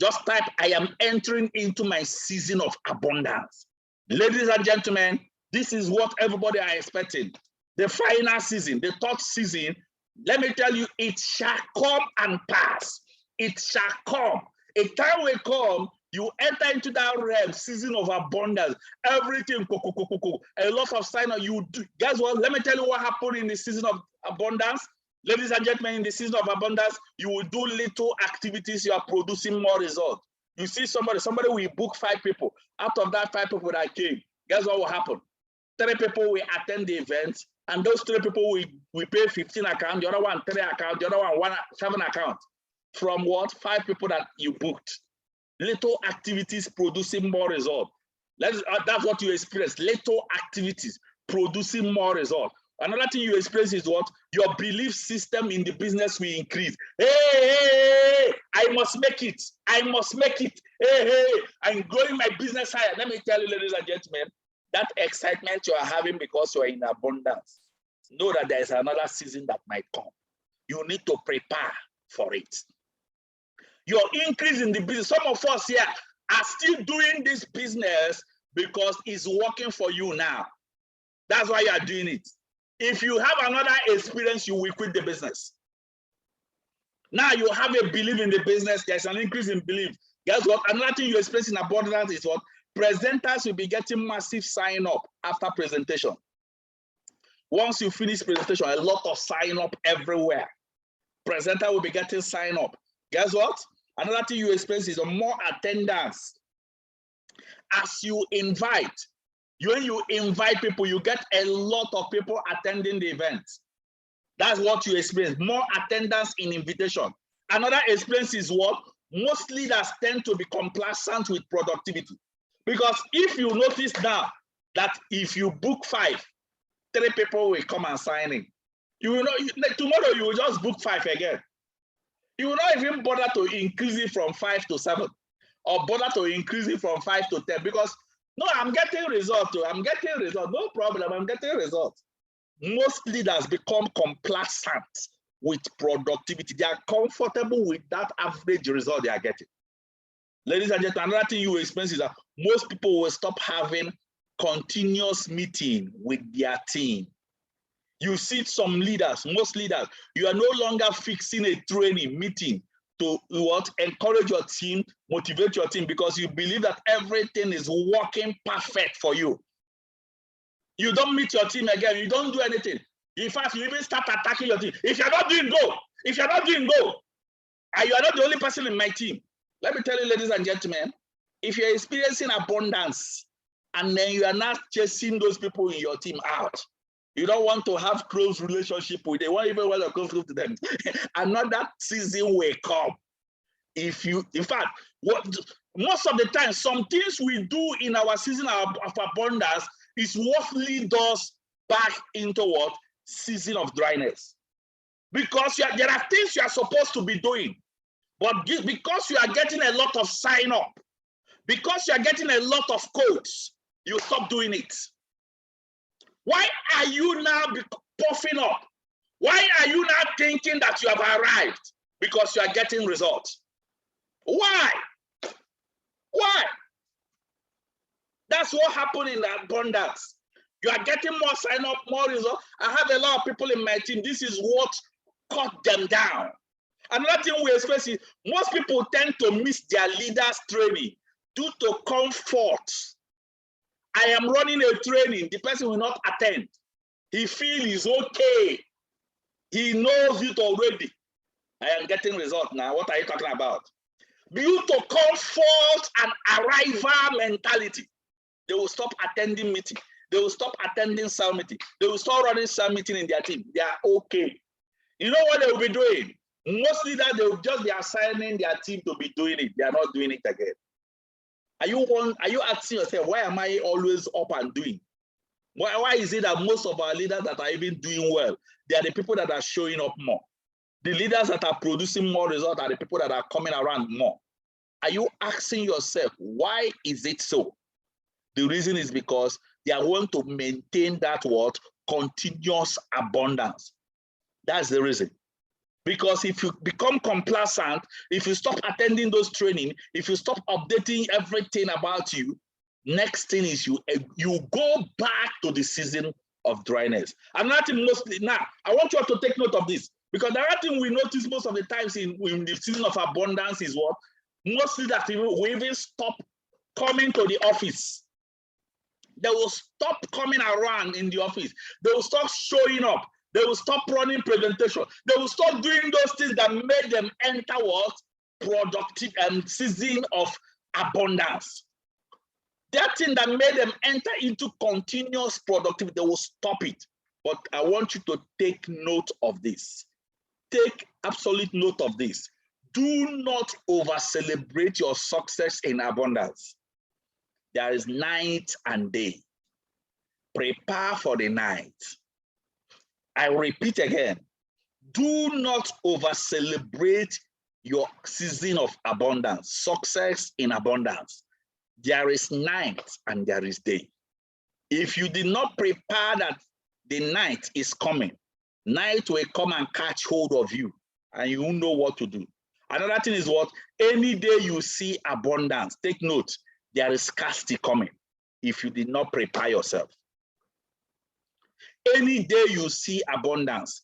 A: Just type, I am entering into my season of abundance. Ladies and gentlemen, this is what everybody are expecting. The final season, the third season, let me tell you, it shall come and pass. It shall come. A time will come, you enter into that realm, season of abundance. Everything, a lot of sign of you do. Guess what? Let me tell you what happened in the season of abundance. Ladies and gentlemen, in the season of abundance, you will do little activities, you are producing more results. You see somebody will book 5 people. Out of that 5 people that came, guess what will happen? 3 people will attend the event, and those 3 people will pay 15 accounts, the other one 3 accounts, the other one 7 accounts. From what? 5 people that you booked. Little activities producing more results. That's what you experience. Little activities producing more results. Another thing you experience is what? Your belief system in the business will increase. Hey, I must make it. I must make it. Hey, I'm growing my business higher. Let me tell you, ladies and gentlemen, that excitement you are having because you are in abundance, know that there is another season that might come. You need to prepare for it. Your increase in the business, some of us here are still doing this business because it's working for you now. That's why you are doing it. If you have another experience, you will quit the business. Now you have a belief in the business, there's an increase in belief. Guess what? Another thing you experience in abundance is what? Presenters will be getting massive sign up after presentation. Once you finish presentation, a lot of sign up everywhere. Presenter will be getting sign up. Guess what? Another thing you experience is more attendance. As you invite, when you invite people, you get a lot of people attending the event. That's what you experience, more attendance in invitation. Another experience is what? Most leaders tend to be complacent with productivity. Because if you notice now that if you book 5, 3 people will come and sign in. You will not, tomorrow you will just book 5 again. You will not even bother to increase it from 5 to 7 or bother to increase it from 5 to 10 because no, I'm getting results too. I'm getting results. No problem. I'm getting results. Most leaders become complacent with productivity. They are comfortable with that average result they are getting. Ladies and gentlemen, another thing you will experience is that most people will stop having continuous meeting with their team. You see some leaders, most leaders, you are no longer fixing a training meeting to what? Encourage your team, motivate your team because you believe that everything is working perfect for you. You don't meet your team again, you don't do anything. In fact, you even start attacking your team. If you're not doing go, if you're not doing go, and you are not the only person in my team, Let me tell you, ladies and gentlemen, if you're experiencing abundance and then you are not chasing those people in your team out, you don't want to have close relationship with them, won't even want to go through to them. Another season will come. If you, in fact, what most of the time, some things we do in our season of abundance is what leads us back into what? Season of dryness. Because there are things you are supposed to be doing, but because you are getting a lot of sign up, because you are getting a lot of codes, you stop doing it. Why are you now puffing up? Why are you now thinking that you have arrived? Because you are getting results. Why? Why? That's what happened in abundance. You are getting more sign up, more results. I have a lot of people in my team. This is what cut them down. Another thing we expect is most people tend to miss their leaders' training due to comfort. I am running a training, the person will not attend. He feels okay. He knows it already. I am getting results now. What are you talking about? Due to comfort and arrival mentality, they will stop attending meeting. They will stop attending cell meeting. They will start running cell meeting in their team. They are okay. You know what they will be doing? Mostly that they will just be assigning their team to be doing it. They are not doing it again. Are you asking yourself, why am I always up and doing? Why is it that most of our leaders that are even doing well, they are the people that are showing up more? The leaders that are producing more results are the people that are coming around more. Are you asking yourself, why is it so? The reason is because they are going to maintain that what? Continuous abundance. That's the reason. Because if you become complacent, if you stop attending those training, if you stop updating everything about you, next thing is you go back to the season of dryness. Another thing mostly, now, I want you all to take note of this, because the other thing we notice most of the times in the season of abundance is what? Mostly that we even stop coming to the office. They will stop coming around in the office. They will stop showing up. They will stop running presentation. They will stop doing those things that made them enter what? Productive and season of abundance. That thing that made them enter into continuous productivity, they will stop it. But I want you to take note of this. Take absolute note of this. Do not over-celebrate your success in abundance. There is night and day. Prepare for the night. I repeat again, do not over-celebrate your season of abundance, success in abundance. There is night and there is day. If you did not prepare that the night is coming, night will come and catch hold of you and you won't know what to do. Another thing is what? Any day you see abundance, take note, there is scarcity coming if you did not prepare yourself. Any day you see abundance,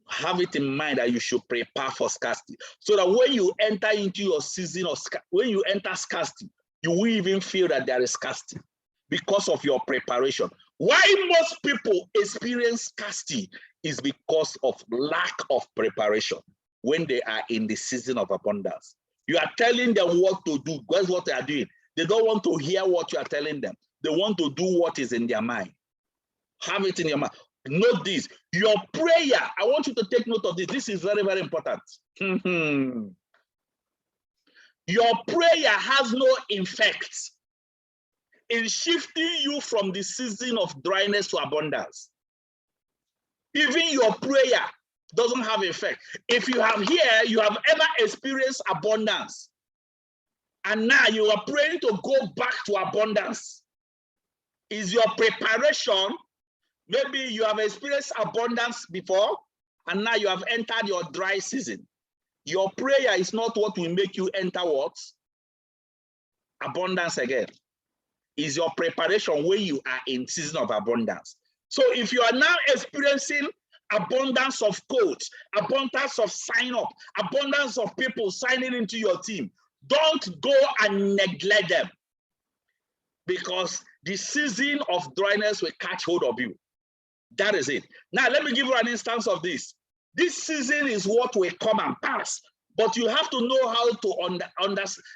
A: have it in mind that you should prepare for scarcity. So that when you enter into your season of when you enter scarcity, you will even feel that there is scarcity because of your preparation. Why most people experience scarcity is because of lack of preparation when they are in the season of abundance. You are telling them what to do. Guess what they are doing? They don't want to hear what you are telling them. They want to do what is in their mind. Have it in your mind. Note this. Your prayer, I want you to take note of this. This is very, very important. Your prayer has no effect in shifting you from the season of dryness to abundance. Even your prayer doesn't have effect. If you have here, you have ever experienced abundance, and now you are praying to go back to abundance. Is your preparation? Maybe you have experienced abundance before, and now you have entered your dry season. Your prayer is not what will make you enter what? Abundance again. Is your preparation when you are in season of abundance. So if you are now experiencing abundance of codes, abundance of sign up, abundance of people signing into your team, don't go and neglect them, because the season of dryness will catch hold of you. That is it. Now, let me give you an instance of this. This season is what will come and pass, But you have to know how to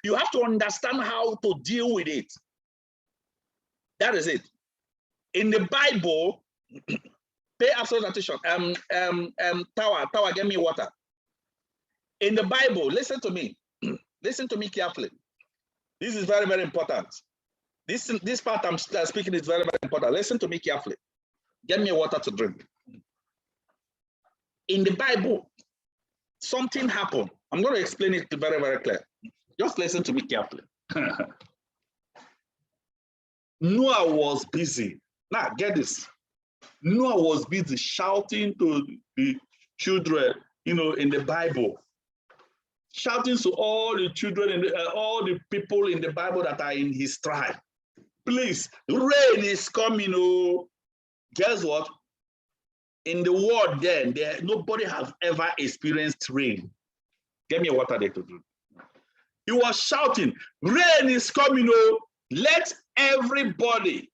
A: you have to understand how to deal with it. That is it. In the Bible, pay absolute attention. Tower, get me water. In the Bible, listen to me. Listen to me carefully. This is very, very important. This part I'm speaking is very, very important. Listen to me carefully. Get me water to drink. In the Bible, something happened. I'm going to explain it very, very clear. Just listen to me carefully. Noah was busy. Now, get this. Noah was busy shouting to the children, in the Bible. Shouting to all the children, all the people in the Bible that are in his tribe. Please, rain is coming. Oh. Guess what? In the world then, nobody has ever experienced rain. Get me water there to do. He was shouting, rain is coming. Oh. Let everybody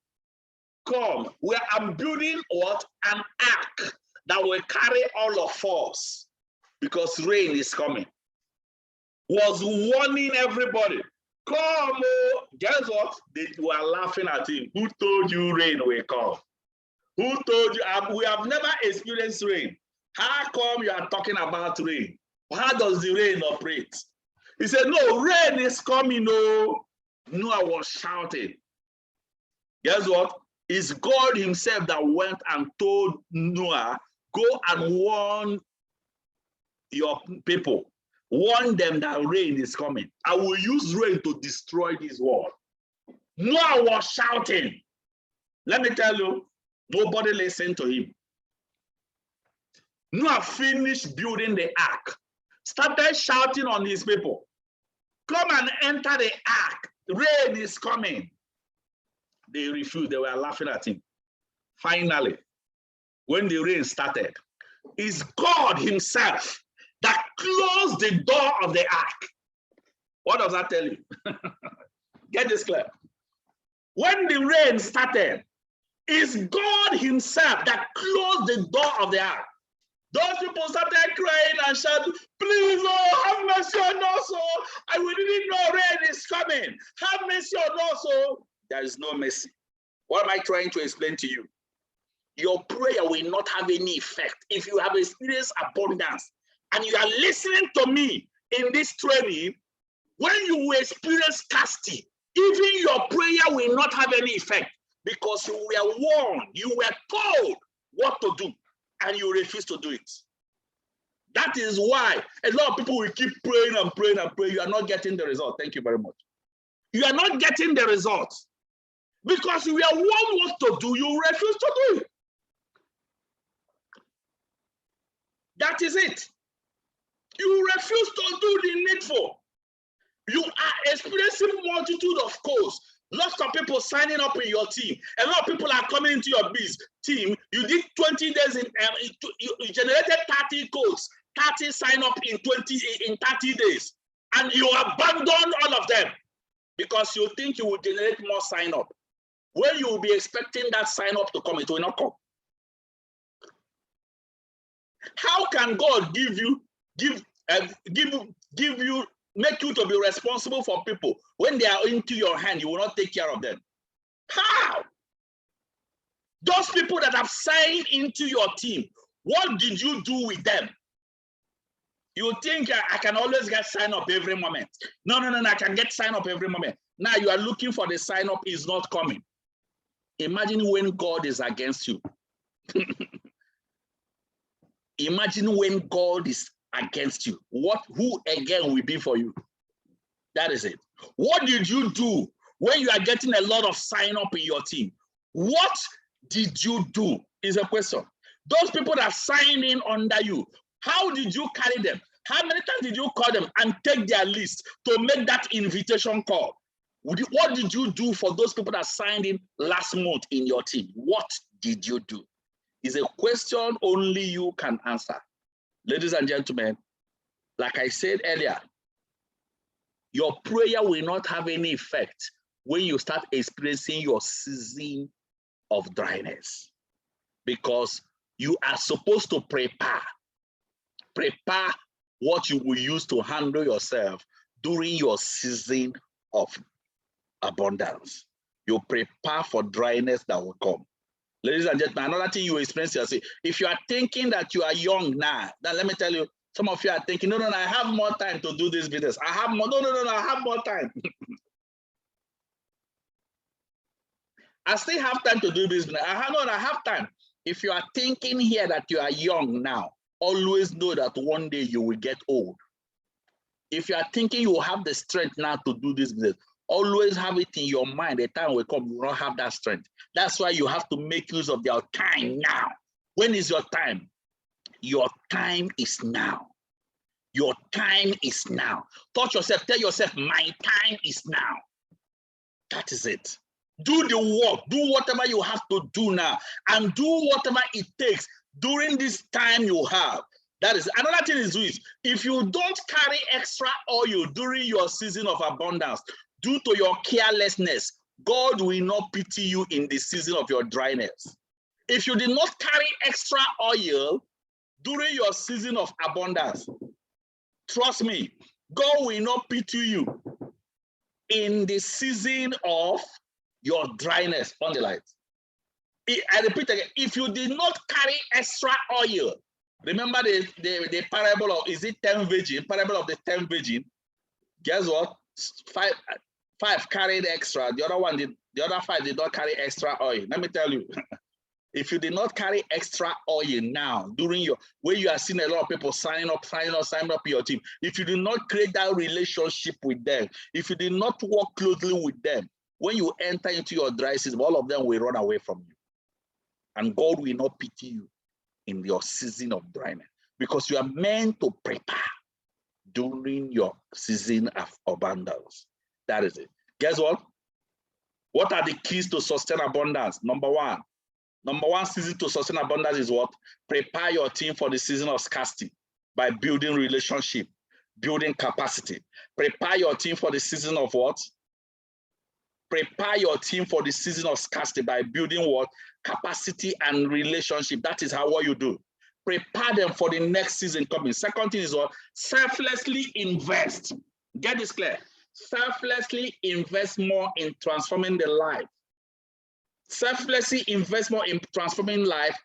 A: come. Where I'm building what? An ark that will carry all of us because rain is coming. Was warning everybody. Come, oh. Guess what? They were laughing at him. Who told you rain will come? Who told you? We have never experienced rain. How come you are talking about rain? How does the rain operate? He said, no, rain is coming. No. Noah was shouting. Guess what? It's God himself that went and told Noah, go and warn your people. Warn them that rain is coming. I will use rain to destroy this world. Noah was shouting. Let me tell you, nobody listened to him. Noah finished building the ark, started shouting on his people, come and enter the ark. Rain is coming. They refused. They were laughing at him. Finally, when the rain started, it's God himself that closed the door of the ark. What does that tell you? Get this clear. When the rain started, it's God himself that closed the door of the ark. Those people started crying and shouting, please, oh, have mercy on us, oh. We didn't know rain is coming. Have mercy on us, oh. There is no mercy. What am I trying to explain to you? Your prayer will not have any effect if you have experienced abundance and you are listening to me in this training. When you will experience scarcity, even your prayer will not have any effect because you were warned, you were told what to do, and you refuse to do it. That is why a lot of people will keep praying and praying and praying. You are not getting the result. Thank you very much. You are not getting the result because you are warned what to do. You refuse to do it. That is it. You refuse to do the needful. You are experiencing multitude of calls. Lots of people signing up in your team. A lot of people are coming into your team. You did 20 days you generated 30 codes, 30 sign up in 30 days, and you abandon all of them because you think you will generate more sign up. When you will be expecting that sign up to come, it will not come. How can God make you to be responsible for people when they are into your hand? You will not take care of them. How? Those people that have signed into your team, what did you do with them? You think I can always get sign up every moment. No, I can get sign up every moment. Now you are looking for the sign up, is not coming. Imagine when God is against you. Imagine when God is against you. Who again will be for you? That is it. What did you do when you are getting a lot of sign up in your team? What did you do is a question. Those people that sign in under you, how did you carry them? How many times did you call them and take their list to make that invitation call? What did you do for those people that signed in last month in your team? What did you do? Is a question only you can answer. Ladies and gentlemen, like I said earlier, your prayer will not have any effect when you start experiencing your season of dryness, because you are supposed to prepare what you will use to handle yourself during your season of abundance. You prepare for dryness that will come. Ladies and gentlemen, another thing you experience yourself, if you are thinking that you are young now, then let me tell you, some of you are thinking, no, I have more time to do this business. I have more, no, I have more time. I still have time to do this business. I have time. If you are thinking here that you are young now, always know that one day you will get old. If you are thinking you will have the strength now to do this business, always have it in your mind. The time will come, you will not have that strength. That's why you have to make use of your time now. When is your time? Your time is now. Your time is now. Touch yourself, tell yourself, my time is now. That is it. Do the work, do whatever you have to do now, and do whatever it takes during this time you have. That is another thing is this. If you don't carry extra oil during your season of abundance due to your carelessness, God will not pity you in the season of your dryness. If you did not carry extra oil during your season of abundance, trust me, God will not pity you in the season of your dryness. On the light. I repeat again, if you did not carry extra oil, remember the parable of, is it 10 virgin? Parable of the 10 virgin. Guess what? Five carried extra. The other 5 did not carry extra oil. Let me tell you, if you did not carry extra oil now during your, where you are seeing a lot of people signing up your team, if you did not create that relationship with them, if you did not work closely with them, when you enter into your dry season, all of them will run away from you. And God will not pity you in your season of dryness, because you are meant to prepare during your season of abundance. That is it. Guess what? What are the keys to sustain abundance? Number one season to sustain abundance is what? Prepare your team for the season of scarcity by building relationship, building capacity. Prepare your team for the season of what? Prepare your team for the season of scarcity by building what? Capacity and relationship. That is what you do. Prepare them for the next season coming. Second thing is what? Selflessly invest. Get this clear. Selflessly invest more in transforming the life. Selflessly invest more in transforming life,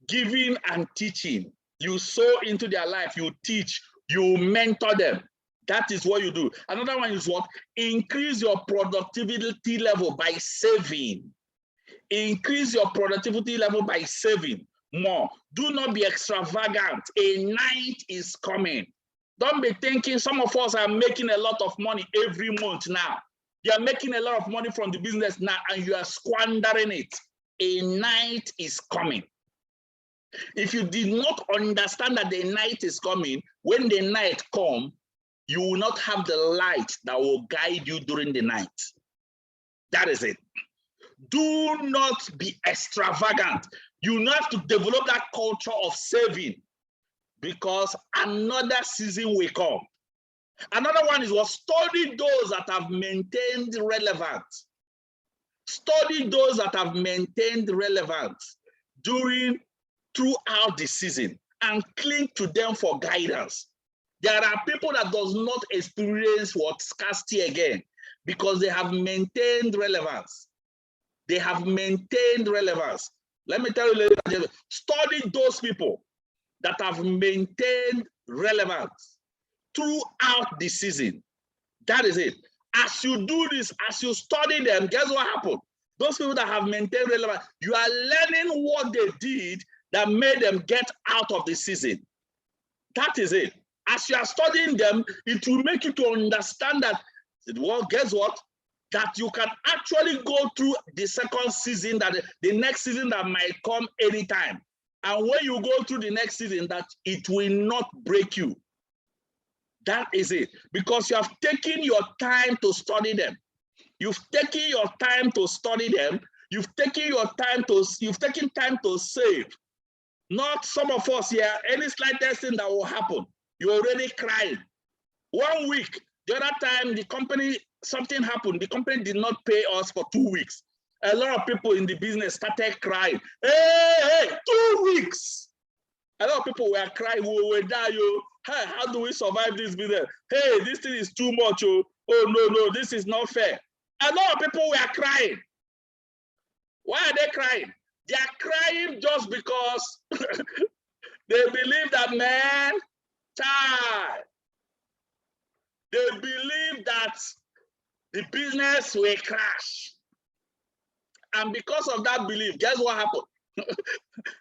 A: giving and teaching. You sow into their life, you teach, you mentor them. That is what you do. Another one is what? Increase your productivity level by saving. Increase your productivity level by saving more. Do not be extravagant. A night is coming. Don't be thinking some of us are making a lot of money every month now. You are making a lot of money from the business now and you are squandering it. A night is coming. If you did not understand that the night is coming, when the night comes, you will not have the light that will guide you during the night. That is it. Do not be extravagant. You have to develop that culture of saving, because another season will come. Another one is what? Study those that have maintained relevance. Study those that have maintained relevance throughout the season and cling to them for guidance. There are people that does not experience what? Scarcity again, because they have maintained relevance. They have maintained relevance. Let me tell you, ladies and gentlemen, study those people that have maintained relevance throughout the season. That is it. As you do this, as you study them, guess what happened? Those people that have maintained relevance, you are learning what they did that made them get out of the season. That is it. As you are studying them, it will make you to understand that, well, guess what? That you can actually go through the second season, that the next season that might come anytime. And when you go through the next season, that it will not break you. That is it. Because you have taken your time to study them. You've taken your time to study them. You've taken time to save. Not some of us here, any slightest thing that will happen, you're already crying. 1 week, the other time the company, something happened, the company did not pay us for 2 weeks. A lot of people in the business started crying. Hey, 2 weeks. A lot of people were crying, we will die, yo. Hey, how do we survive this business? Hey, this thing is too much, oh. Oh, no, this is not fair. A lot of people were crying. Why are they crying? They are crying just because they believe that, man, child, they believe that the business will crash. And because of that belief, guess what happened?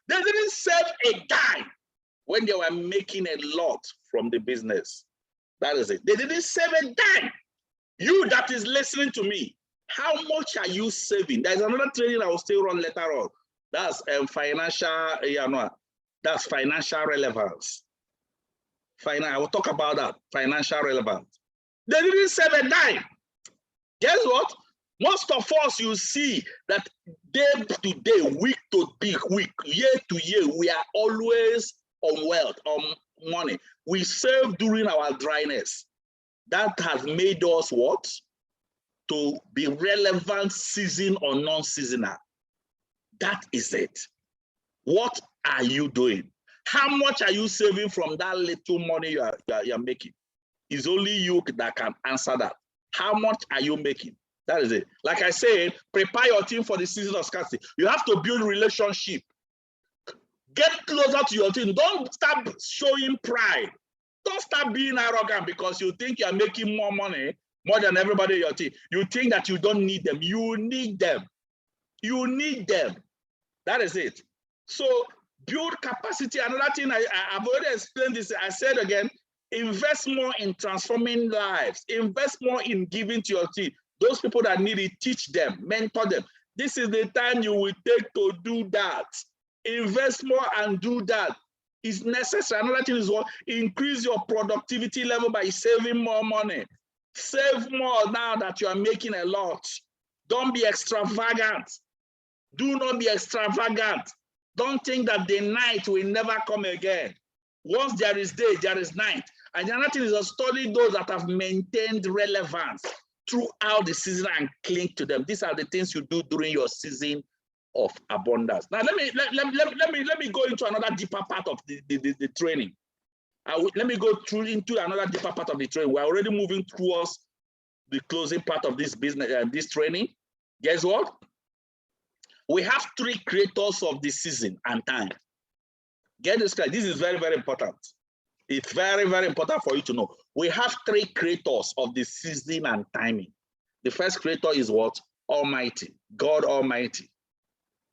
A: They didn't save a dime when they were making a lot from the business. That is it. They didn't save a dime. You that is listening to me, how much are you saving? There's another training I will still run later on. That's financial, that's financial relevance. I will talk about that, financial relevance. They didn't save a dime. Guess what? Most of us, you see that day to day, week to week, year to year, we are always on wealth, on money. We save during our dryness. That has made us what? To be relevant season or non-seasonal. That is it. What are you doing? How much are you saving from that little money you're making? It's only you that can answer that. How much are you making? That is it. Like I said, prepare your team for the season of scarcity. You have to build relationship. Get closer to your team. Don't start showing pride. Don't start being arrogant because you think you're making more money, more than everybody in your team. You think that you don't need them. You need them. You need them. That is it. So build capacity. Another thing, I've already explained this. I said again, invest more in transforming lives. Invest more in giving to your team. Those people that need it, teach them, mentor them. This is the time you will take to do that. Invest more and do that. It's necessary. Another thing is what? Increase your productivity level by saving more money. Save more now that you are making a lot. Don't be extravagant. Do not be extravagant. Don't think that the night will never come again. Once there is day, there is night. And the other thing is to study those that have maintained relevance throughout the season and cling to them. These are the things you do during your season of abundance. Now let me go into another deeper part of the training. Let me go into another deeper part of the training. We're already moving towards the closing part of this business, this training. Guess what? We have three creators of the season and time. Get this right. This is very, very important. It's very, very important for you to know. We have three creators of the season and timing. The first creator is what? Almighty, God Almighty.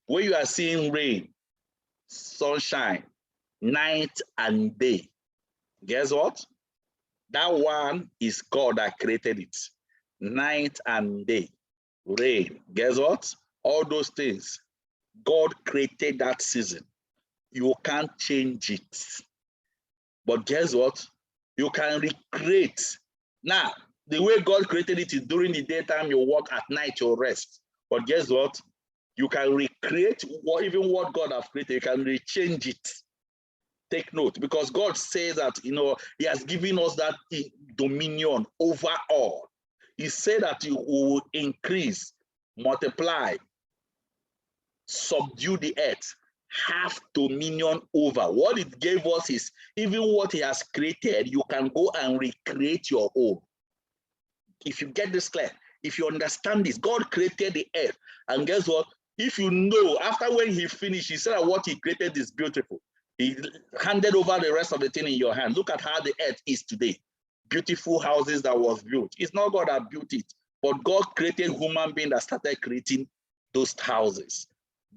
A: When you are seeing rain, sunshine, night and day, guess what? That one is God that created it. Night and day, rain, guess what? All those things, God created that season. You can't change it. But guess what? You can recreate. Now, the way God created it is during the daytime, you work, at night, you rest. But guess what? You can recreate even what God has created. You can rechange it. Take note, because God says that, he has given us that dominion over all. He said that you will increase, multiply, subdue the earth, have dominion over. What it gave us is even what he has created, you can go and recreate your own. If you get this clear, if you understand this, God created the earth. And guess what? If you know, after when he finished, he said what he created is beautiful. He handed over the rest of the thing in your hand. Look at how the earth is today. Beautiful houses that was built. It's not God that built it, but God created human beings that started creating those houses.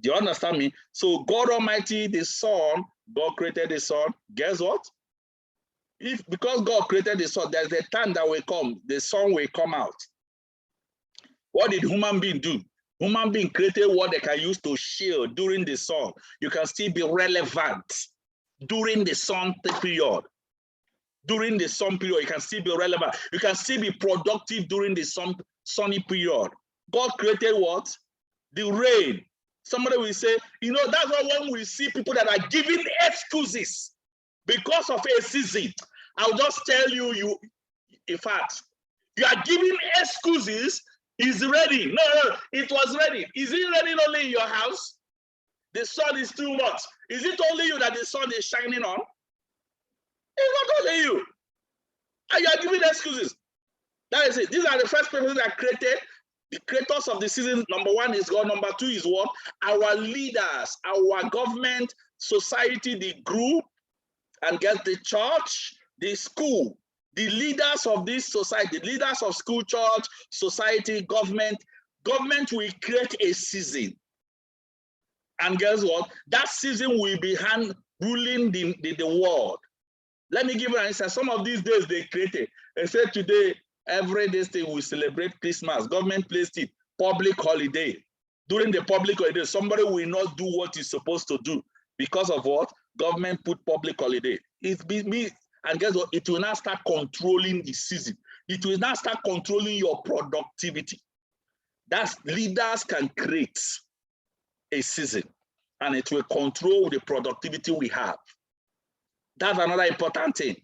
A: Do you understand me? So God Almighty, the Son, God created the Son. Guess what? Because God created the Son, there's a time that will come, the Son will come out. What did human being do? Human being created what they can use to shield during the sun. You can still be relevant during the sun period. During the sun period, you can still be relevant. You can still be productive during the sunny period. God created what? The rain. Somebody will say, that's why when we see people that are giving excuses because of a season, I'll just tell you, in fact, you are giving excuses. Is ready. No, it was ready. Is it ready only in your house? The sun is too much. Is it only you that the sun is shining on? It's not only you. And you are giving excuses. That is it. These are the first people that created. The creators of the season, number one is God. Number two is what? Our leaders, our government, society, the group, and get the church, the school, the leaders of this society, leaders of school, church, society, government. Government will create a season. And guess what? That season will be ruling the world. Let me give you an instance. Some of these days they created. They said today, every day we celebrate Christmas. Government placed it public holiday. During the public holiday, somebody will not do what he's supposed to do because of what? Government put public holiday. It's me, and guess what? It will now start controlling the season. It will now start controlling your productivity. That's leaders can create a season, and it will control the productivity we have. That's another important thing.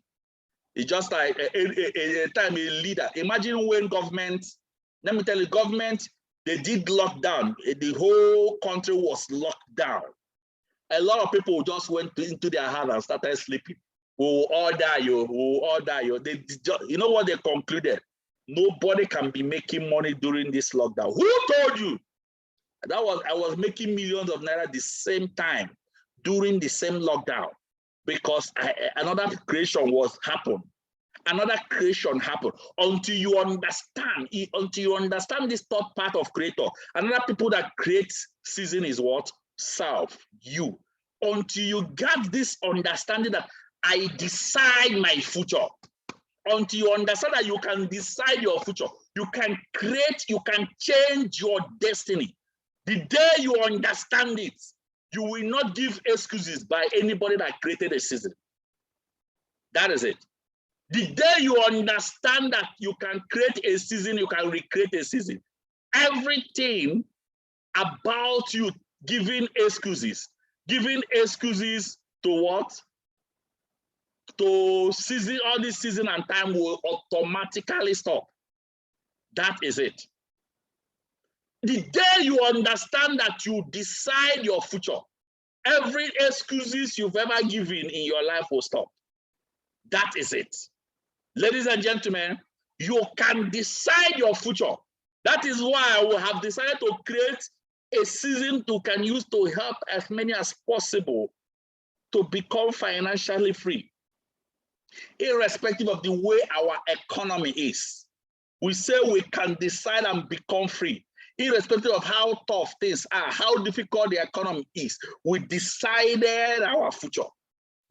A: It's just like a time a leader. Imagine when government, let me tell you, government, they did lockdown. The whole country was locked down. A lot of people just went into their house and started sleeping. We will all die, we will all die. You know what they concluded? Nobody can be making money during this lockdown. Who told you? I was making millions of naira the same time during the same lockdown. Because another creation happened. Another creation happened. Until you understand this third part of creator. Another people that creates season is what? Self, you. Until you get this understanding that I decide my future. Until you understand that you can decide your future. You can create, you can change your destiny. The day you understand it, you will not give excuses by anybody that created a season. That is it. The day you understand that you can create a season, you can recreate a season. Everything about you giving excuses to what? To season, all this season and time will automatically stop. That is it. The day you understand that you decide your future, every excuses you've ever given in your life will stop. That is it. Ladies and gentlemen, you can decide your future. That is why I will have decided to create a season you can use to help as many as possible to become financially free, irrespective of the way our economy is. We say we can decide and become free. Irrespective of how tough things are, how difficult the economy is, we decided our future.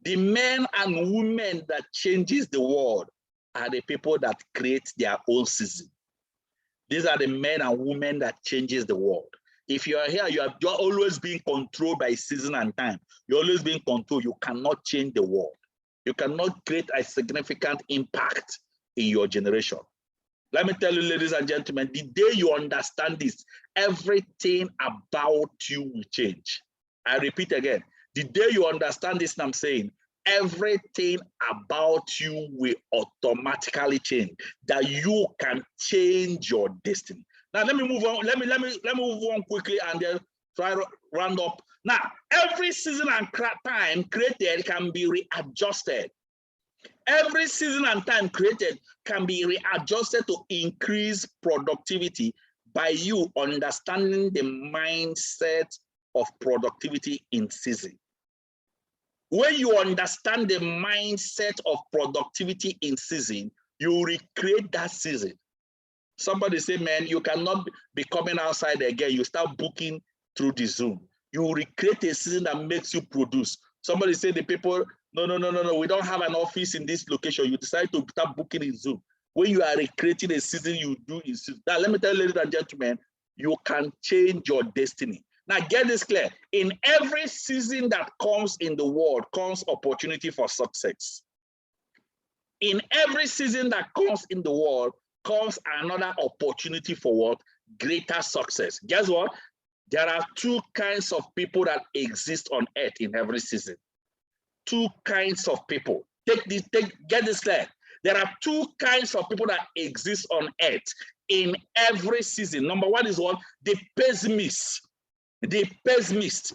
A: The men and women that changes the world are the people that create their own season. These are the men and women that changes the world. If you are here, you're always being controlled by season and time. You're always being controlled. You cannot change the world. You cannot create a significant impact in your generation. Let me tell you, ladies and gentlemen, the day you understand this, everything about you will change. I repeat again, the day you understand this, I'm saying, everything about you will automatically change. That you can change your destiny. Now let me move on. Let me move on quickly and then try to round up. Now, every season and time created can be readjusted. Every season and time created can be readjusted to increase productivity by you understanding the mindset of productivity in season. When you understand the mindset of productivity in season, you recreate that season. Somebody say, man, you cannot be coming outside again. You start booking through the Zoom. You recreate a season that makes you produce. Somebody say, the people, no, we don't have an office in this location. You decide to start booking in Zoom. When you are recreating a season, you do in season. Now, let me tell you, ladies and gentlemen, you can change your destiny. Now, get this clear. In every season that comes in the world comes opportunity for success. In every season that comes in the world comes another opportunity for what? Greater success. Guess what? There are two kinds of people that exist on earth in every season. Two kinds of people. Get this clear. There are two kinds of people that exist on earth in every season. Number one is what? The pessimist. The pessimist.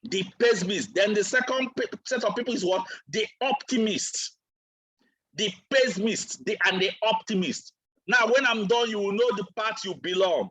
A: The pessimist. Then the second set of people is what? The optimist. The pessimist and the optimist. Now, when I'm done, you will know the part you belong.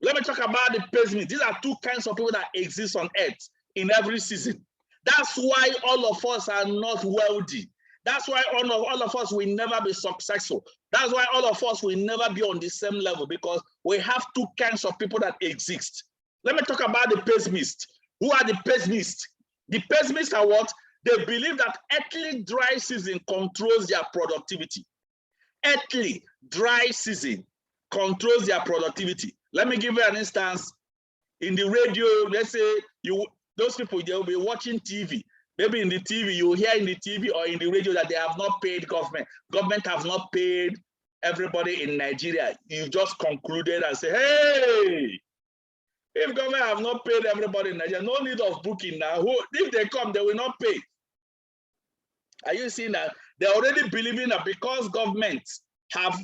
A: Let me talk about the pessimist. These are two kinds of people that exist on earth in every season. That's why all of us are not wealthy. That's why all of us will never be successful. That's why all of us will never be on the same level, because we have two kinds of people that exist. Let me talk about the pessimists. Who are the pessimists? The pessimists are what? They believe that earthly dry season controls their productivity. Earthly dry season controls their productivity. Let me give you an instance. In the radio, let's say those people, they'll be watching TV. Maybe in the TV, you hear in the TV or in the radio that they have not paid government. Government have not paid everybody in Nigeria. You just concluded and say, hey, if government have not paid everybody in Nigeria, no need of booking now. If they come, they will not pay. Are you seeing that? They're already believing that because governments have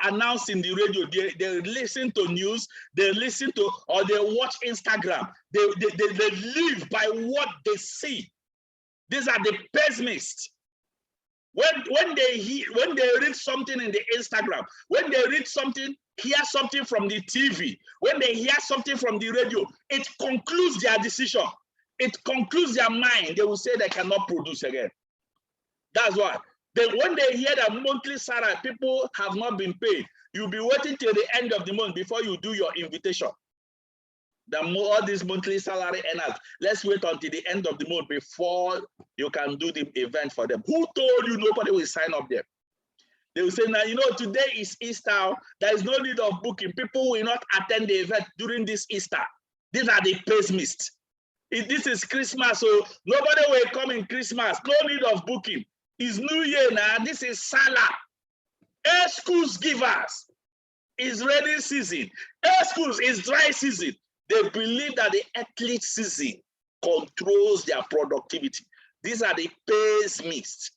A: announced in the radio, they listen to news, they listen to, or they watch Instagram. They live by what they see. These are the pessimists. When they read something in the Instagram, when they read something, hear something from the TV, when they hear something from the radio, it concludes their decision. It concludes their mind. They will say they cannot produce again. That's why. When they hear that monthly salary, people have not been paid, you'll be waiting till the end of the month before you do your invitation. All these monthly salary earners, let's wait until the end of the month before you can do the event for them. Who told you nobody will sign up there? They will say, now, today is Easter. There is no need of booking. People will not attend the event during this Easter. These are the pessimists. This is Christmas, so nobody will come in Christmas. No need of booking. It's New Year now. This is Salah. Excuse givers. It's rainy season. Excuse is dry season. They believe that the earthly season controls their productivity. These are the pessimists.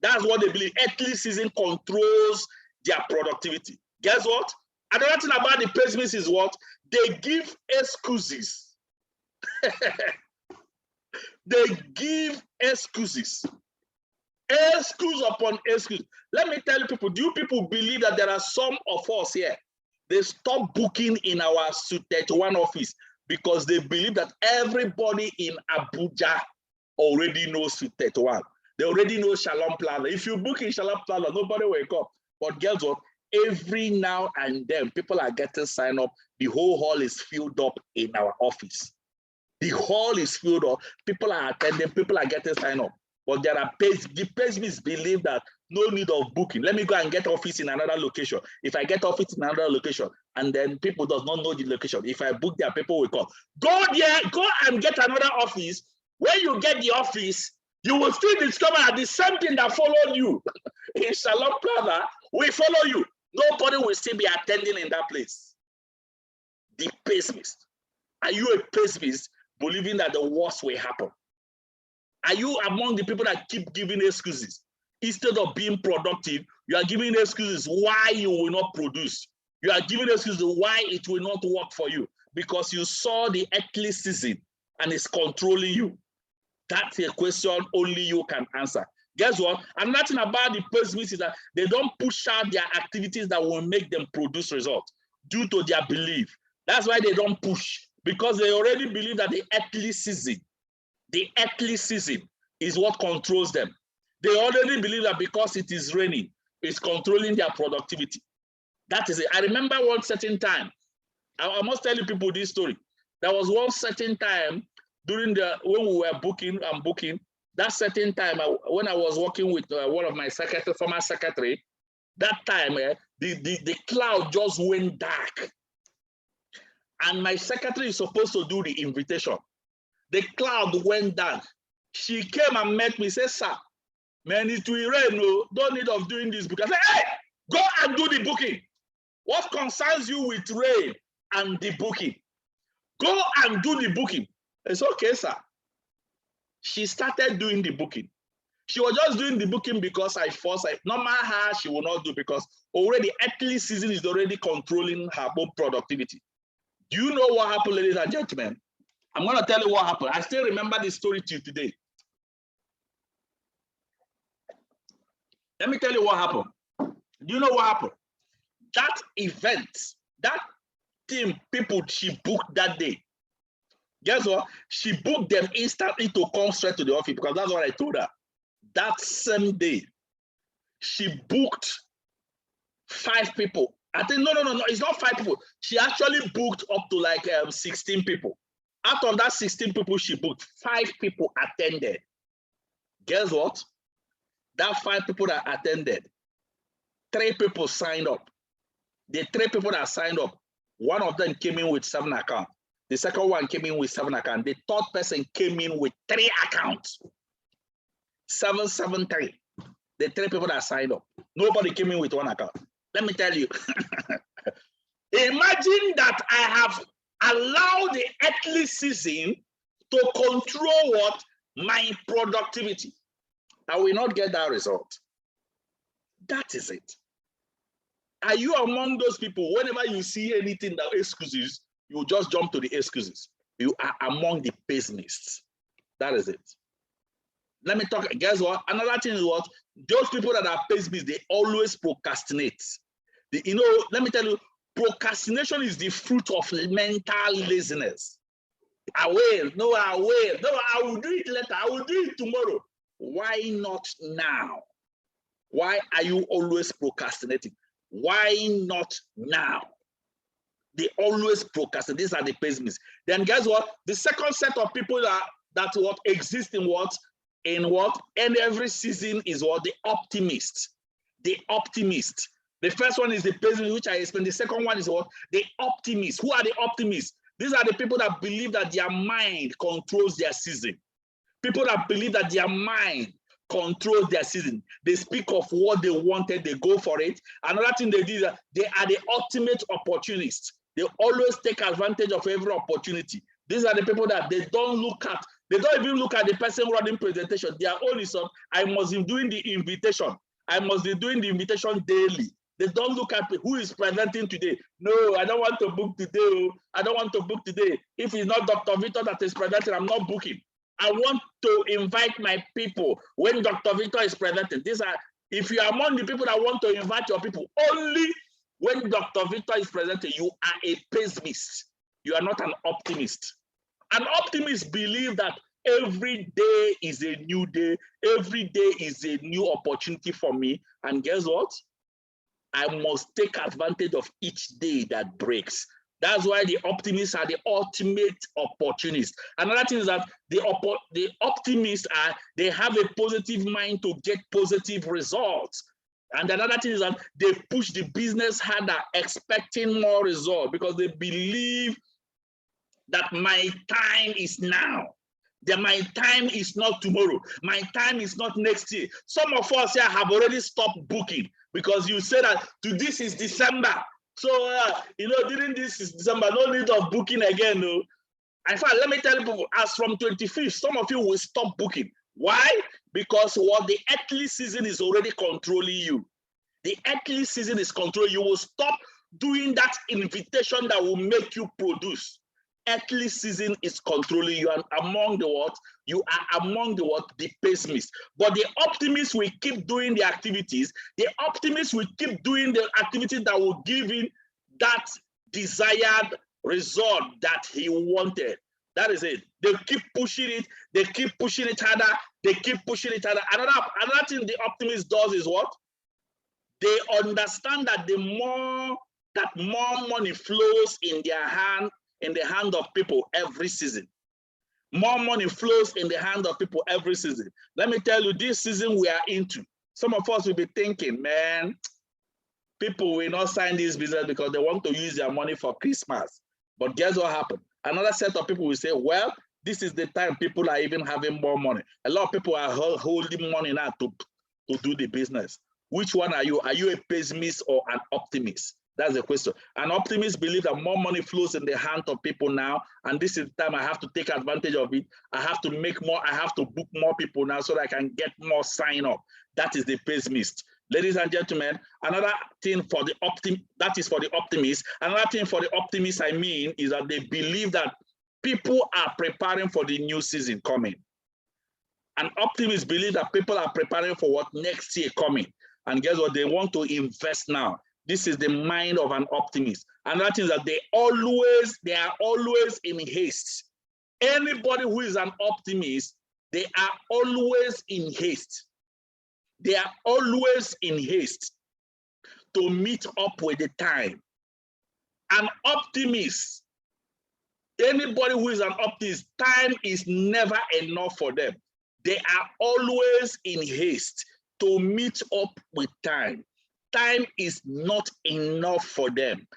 A: That's what they believe. Earthly season controls their productivity. Guess what? Another thing about the pessimists is what? They give excuses. They give excuses. Excuse upon excuse. Let me tell you people, do you people believe that there are some of us here, they stop booking in our Suite 31 office because they believe that everybody in Abuja already knows Suite 31. They already know Shalom Plaza. If you book in Shalom Plaza, nobody will wake up. But guess what? Every now and then, people are getting signed up. The whole hall is filled up in our office. The hall is filled up. People are attending. People are getting signed up. But the pessimists believe that no need of booking. Let me go and get office in another location. If I get office in another location, and then people does not know the location, if I book there, people will come. Go there, go and get another office. When you get the office, you will still discover that the same thing that followed you in Shalom Plaza will follow you. Nobody will still be attending in that place. The pessimist. Are you a pessimist believing that the worst will happen? Are you among the people that keep giving excuses? Instead of being productive, you are giving excuses why you will not produce. You are giving excuses why it will not work for you, because you saw the earthly season and it's controlling you. That's a question only you can answer. Guess what? And nothing about the pessimists is that they don't push out their activities that will make them produce results due to their belief. That's why they don't push, because they already believe that the earthly season is what controls them. They already believe that because it is raining, it's controlling their productivity. That is it. I remember one certain time, I must tell you people this story. There was one certain time when we were booking, that certain time when I was working with one of my former secretary, that time the cloud just went dark. And my secretary is supposed to do the invitation. The cloud went down. She came and met me, said, sir, man, it will rain, no, don't need of doing this book. I said, hey, go and do the booking. What concerns you with rain and the booking? Go and do the booking. It's okay, sir. She started doing the booking. She was just doing the booking because I forced her. Normal her, she will not do, because already earthly season is already controlling her own productivity. Do you know what happened, ladies and gentlemen? I'm going to tell you what happened. I still remember this story till today. Let me tell you what happened. Do you know what happened? That event, that team people she booked that day, guess what? She booked them instantly to come straight to the office because that's what I told her. That same day, she booked 5 people. I think, no, it's not 5 people. She actually booked up to like 16 people. Out of that 16 people she booked, 5 people attended. Guess what? That 5 people that attended, 3 people signed up. The 3 people that signed up, one of them came in with 7 accounts. The second one came in with 7 accounts. The third person came in with 3 accounts. 773. The 3 people that signed up. Nobody came in with 1 account. Let me tell you. Imagine that I have allowed the earthly season to control what? My productivity. I will not get that result. That is it. Are you among those people, whenever you see anything that excuses, you just jump to the excuses? You are among the pessimists. That is it. Let me talk, guess what? Another thing is what? Those people that are pessimists, they always procrastinate. Let me tell you, procrastination is the fruit of mental laziness. I will no, I will do it later, I will do it tomorrow. Why not now? Why are you always procrastinating? Why not now? They always procrastinate. These are the pessimists. Then guess what? The second set of people that what exist in what? In every season is what? The optimist. The optimist. The first one is the pessimist, which I explained. The second one is what? The optimist. Who are the optimists? These are the people that believe that their mind controls their season. People that believe that their mind controls their season. They speak of what they wanted, they go for it. Another thing they do is that they are the ultimate opportunists. They always take advantage of every opportunity. These are the people that they don't even look at the person running presentation. Their own is I must be doing the invitation. I must be doing the invitation daily. They don't look at who is presenting today. No, I don't want to book today. I don't want to book today. If it's not Dr. Victor that is presenting, I'm not booking. I want to invite my people when Dr. Victor is presenting. If you are among the people that want to invite your people, only when Dr. Victor is presenting, you are a pessimist. You are not an optimist. An optimist believes that every day is a new day. Every day is a new opportunity for me. And guess what? I must take advantage of each day that breaks. That's why the optimists are the ultimate opportunists. Another thing is that the optimists they have a positive mind to get positive results. And another thing is that they push the business harder, expecting more results because they believe that my time is now. That my time is not tomorrow. My time is not next year. Some of us here have already stopped booking because you say that this is December. So, during this is December, no need of booking again. No. In fact, let me tell you, as from 25th, some of you will stop booking. Why? Because the earthly season is already controlling you. The earthly season is controlling you. You will stop doing that invitation that will make you produce. Earthly season is controlling you, and among the what? You are among the what? The pessimists. But the optimists will keep doing the activities. The optimists will keep doing the activities that will give him that desired result that he wanted. That is it. They keep pushing it. They keep pushing it harder. They keep pushing it harder. Another thing the optimist does is what? They understand that more money flows in their hand, in the hand of people every season. More money flows in the hand of people every season. Let me tell you, this season we are into, some of us will be thinking, man, people will not sign this business because they want to use their money for Christmas. But guess what happened? Another set of people will say, well, this is the time people are even having more money. A lot of people are holding money now to do the business. Which one are you? Are you a pessimist or an optimist? That's the question. An optimist believes that more money flows in the hands of people now, and this is the time I have to take advantage of it. I have to make more, I have to book more people now so that I can get more sign up. That is the pessimist. Ladies and gentlemen, another thing for the optimist, that is for the optimist. Another thing for the optimist, I mean, is that they believe that People are preparing for the new season coming. And optimists believe that people are preparing for what next year coming. And guess what? They want to invest now. This is the mind of an optimist. And that is that they are always in haste. Anybody who is an optimist, they are always in haste. They are always in haste to meet up with the time. An optimist, anybody who is an optimist, time is never enough for them. They are always in haste to meet up with time. Time is not enough for them.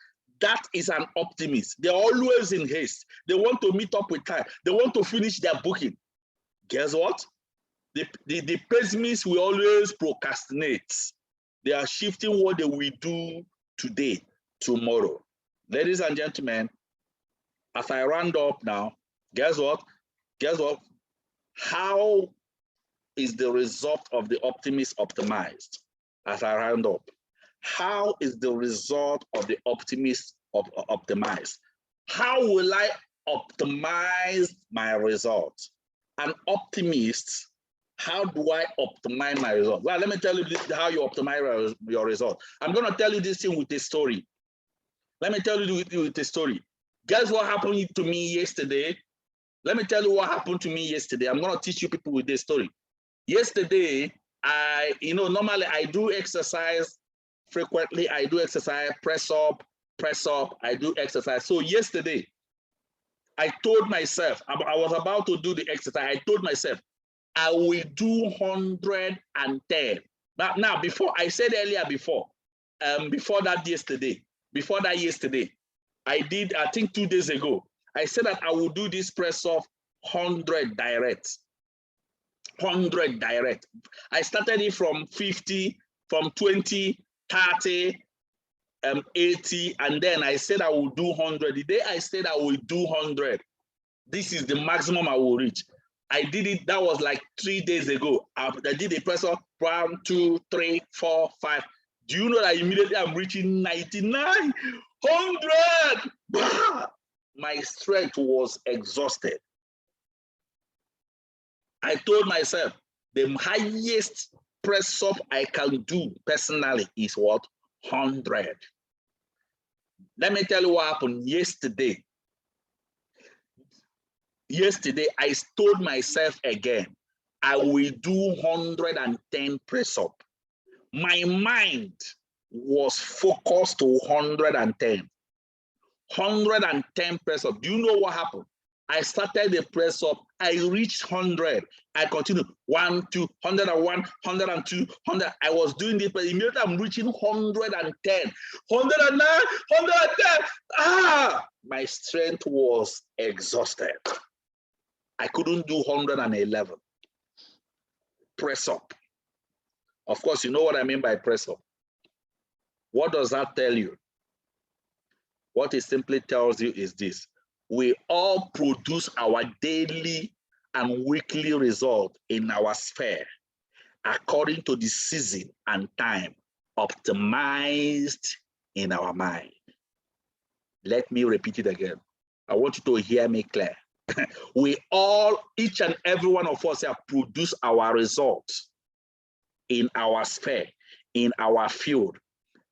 A: That is an optimist. They're always in haste. They want to meet up with time. They want to finish their booking. Guess what? The pessimists will always procrastinate. They are shifting what they will do today, tomorrow. Ladies and gentlemen, as I round up now, guess what? Guess what? How is the result of the optimist optimized? As I round up, how is the result of the optimist optimized? How will I optimize my results? An optimist, how do I optimize my result? Well, let me tell you how you optimize your result. I'm going to tell you this thing with a story. Let me tell you with a story. Guess what happened to me yesterday? Let me tell you what happened to me yesterday. I'm going to teach you people with this story. Yesterday, normally I do exercise frequently. I do exercise, press up, I do exercise. So yesterday, I told myself, I was about to do the exercise. I told myself, I will do 110. Now before, I said earlier before that yesterday, I did, I think 2 days ago, I said that I will do this press up 100 direct. 100 direct. I started it from 50, from 20, 30, 80, and then I said I will do 100. The day I said I will do 100, this is the maximum I will reach. I did it, that was like 3 days ago. I did the press up 1, 2, 3, 4, 5. Do you know that immediately I'm reaching 99, 100? My strength was exhausted. I told myself the highest press up I can do personally is what? 100. Let me tell you what happened yesterday. Yesterday, I told myself again, I will do 110 press up. My mind was focused to 110. 110 press up. Do you know what happened? I started the press up. I reached 100. I continued 1, 2, 101, 102, 100. I was doing this, but immediately I'm reaching 110, 109, 110. My strength was exhausted. I couldn't do 111 press up. Of course, you know what I mean by press up. What does that tell you? What it simply tells you is this: we all produce our daily and weekly result in our sphere according to the season and time optimized in our mind. Let me repeat it again. I want you to hear me clear. We all, each and every one of us, have produced our results in our sphere, in our field,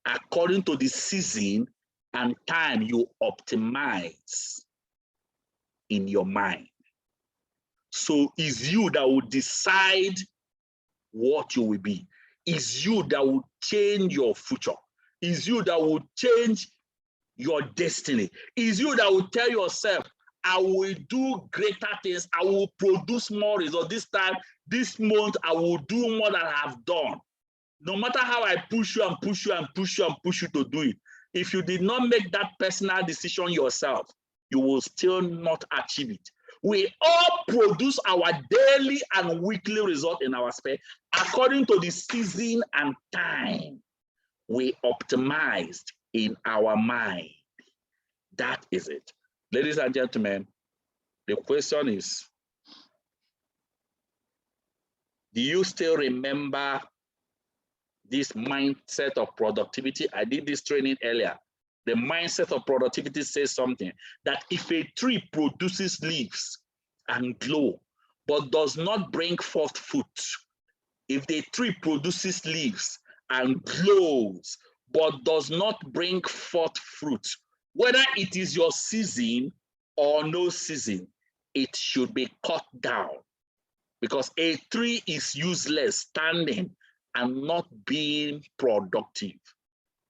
A: according to the season and time you optimize in your mind. So it's you that will decide what you will be. It's you that will change your future. It's you that will change your destiny. It's you that will tell yourself, I will do greater things. I will produce more results. This time, this month, I will do more than I have done. No matter how I push you and push you and push you and push you to do it, if you did not make that personal decision yourself, you will still not achieve it. We all produce our daily and weekly result in our sphere according to the season and time we optimized in our mind. That is it. Ladies and gentlemen, the question is, do you still remember this mindset of productivity? I did this training earlier. The mindset of productivity says something that if a tree produces leaves and glow, but does not bring forth fruit, if the tree produces leaves and glows, but does not bring forth fruit, whether it is your season or no season, it should be cut down, because a tree is useless standing and not being productive.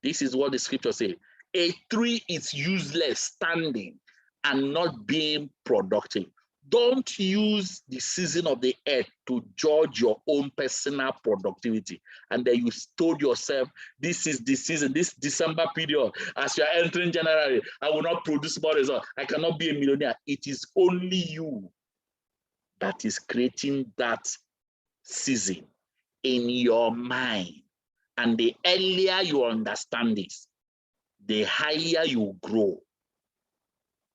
A: This is what the scripture says. A tree is useless standing and not being productive. Don't use the season of the earth to judge your own personal productivity. And then you told yourself, this is the season, this December period, as you are entering January, I will not produce more results. I cannot be a millionaire. It is only you that is creating that season in your mind. And the earlier you understand this, the higher you grow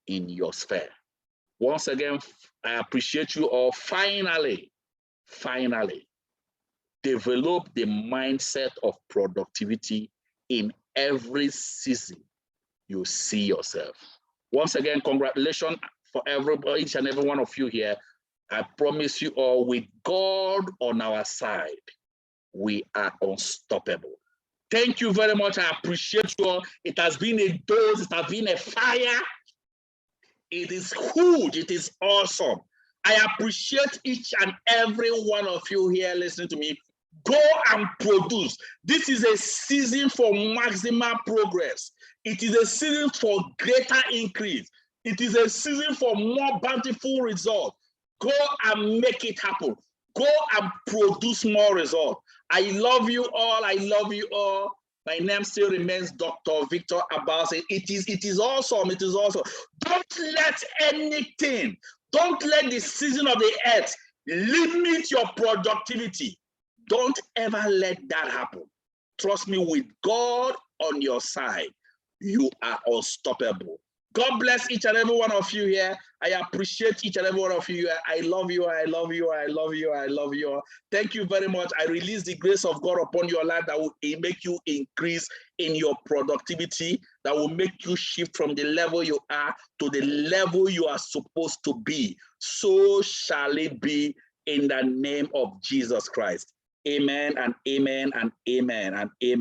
A: in your sphere. Once again, I appreciate you all. Finally, develop the mindset of productivity in every season you see yourself. Once again, congratulations for everybody, each and every one of you here. I promise you all, with God on our side, we are unstoppable. Thank you very much. I appreciate you all. It has been a dose, it has been a fire. It is huge, it is awesome. I appreciate each and every one of you here listening to me. Go and produce. This is a season for maximum progress. It is a season for greater increase. It is a season for more bountiful results. Go and make it happen. Go and produce more results. I love you all. I love you all. My name still remains Dr. Victor Albason. It is awesome. It is awesome. Don't let anything, don't let the season of the earth limit your productivity. Don't ever let that happen. Trust me, with God on your side, you are unstoppable. God bless each and every one of you here. I appreciate each and every one of you here. I love you. I love you. I love you. I love you. Thank you very much. I release the grace of God upon your life that will make you increase in your productivity, that will make you shift from the level you are to the level you are supposed to be. So shall it be in the name of Jesus Christ. Amen and amen and amen and amen.